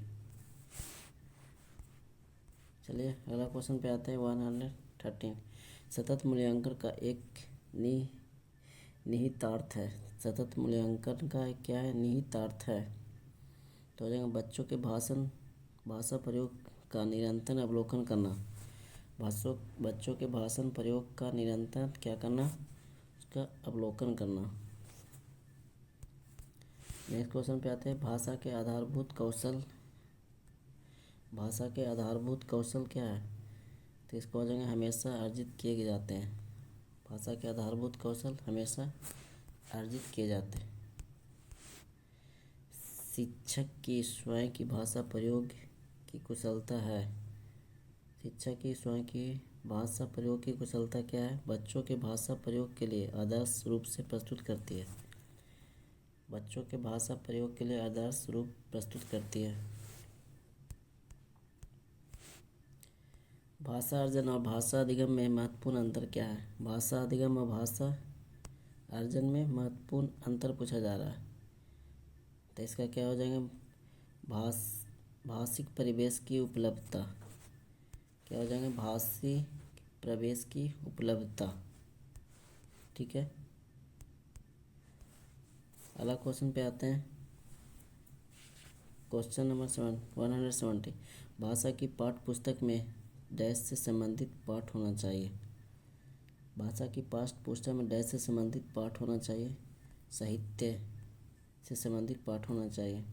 चलिए अगला क्वेश्चन पे आते हैं 113। सतत मूल्यांकन का एक निहितार्थ है। सतत मूल्यांकन का एक क्या है? निहितार्थ है। तो हो जाएगा बच्चों के भाषा प्रयोग का निरंतर अवलोकन करना। बच्चों के भाषण प्रयोग का निरंतर क्या करना? उसका अवलोकन करना। नेक्स्ट क्वेश्चन पे आते हैं भाषा के आधारभूत कौशल। भाषा के आधारभूत कौशल क्या है? तो इसको हो जाएंगे हमेशा अर्जित किए जाते हैं। भाषा के आधारभूत कौशल हमेशा अर्जित किए जाते हैं। शिक्षक की स्वयं की भाषा प्रयोग की कुशलता है। शिक्षक की स्वयं की भाषा प्रयोग की कुशलता क्या है? बच्चों के भाषा प्रयोग के लिए आदर्श रूप से प्रस्तुत करती है। बच्चों के भाषा प्रयोग के लिए आदर्श रूप प्रस्तुत करती है। भाषा अर्जन और भाषा अधिगम में महत्वपूर्ण अंतर क्या है? भाषा अधिगम और भाषा अर्जन में महत्वपूर्ण अंतर पूछा जा रहा है। तो इसका क्या हो जाएगा? भाषिक परिवेश की उपलब्धता। क्या हो जाएंगे? भाषिक प्रवेश की उपलब्धता। ठीक है। अगला क्वेश्चन पे आते हैं। Question number 170। भाषा की पाठ्य पुस्तक में डैश से संबंधित पाठ होना चाहिए। भाषा की पाठ्य पुस्तक में डैश से संबंधित पाठ होना चाहिए। साहित्य से संबंधित पाठ होना चाहिए।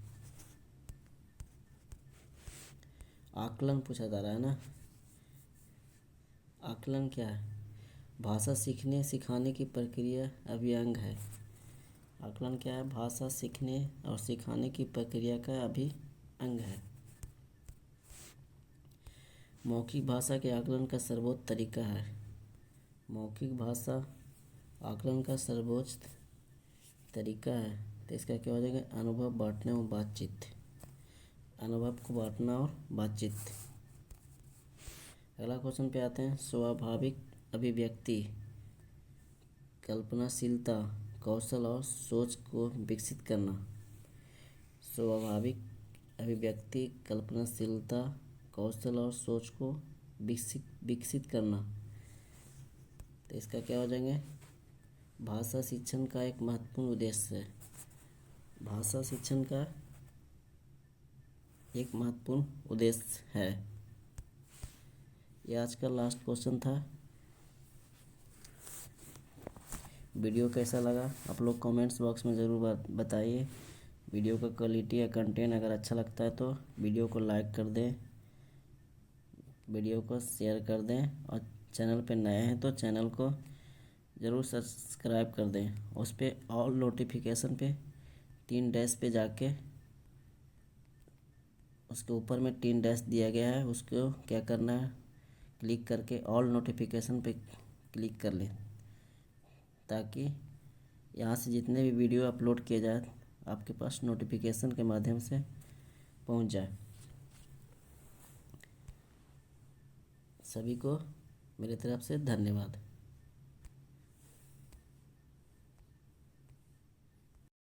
आकलन पूछा जा रहा है ना। आकलन क्या है? भाषा सीखने सिखाने की प्रक्रिया अभिअंग है। आकलन क्या है? भाषा सीखने और सिखाने की प्रक्रिया का अभिअंग है। मौखिक भाषा के आकलन का सर्वोच्च तरीका है। मौखिक भाषा आकलन का सर्वोच्च तरीका है। तो इसका क्या हो जाएगा? अनुभव बांटना और बातचीत। अनुभव को बांटना और बातचीत। अगला क्वेश्चन पे आते हैं। स्वाभाविक अभिव्यक्ति कल्पनाशीलता कौशल और सोच को विकसित करना। स्वाभाविक अभिव्यक्ति कल्पनाशीलता कौशल और सोच को विकसित करना। तो इसका क्या हो जाएंगे? भाषा शिक्षण का एक महत्वपूर्ण उद्देश्य है। भाषा शिक्षण का एक महत्वपूर्ण उद्देश्य है। यह आज का लास्ट क्वेश्चन था। वीडियो कैसा लगा आप लोग कमेंट्स बॉक्स में ज़रूर बताइए। वीडियो का क्वालिटी या कंटेंट अगर अच्छा लगता है तो वीडियो को लाइक कर दें, वीडियो को शेयर कर दें और चैनल पे नए हैं तो चैनल को ज़रूर सब्सक्राइब कर दें। उस पर ऑल नोटिफिकेशन पे 3 डैश पे जाके उसके ऊपर में 3 डैश दिया गया है, उसको क्या करना है? क्लिक करके ऑल नोटिफिकेशन पे क्लिक कर लें ताकि यहाँ से जितने भी वीडियो अपलोड किए जाए आपके पास नोटिफिकेशन के माध्यम से पहुँच जाए। सभी को मेरी तरफ से धन्यवाद।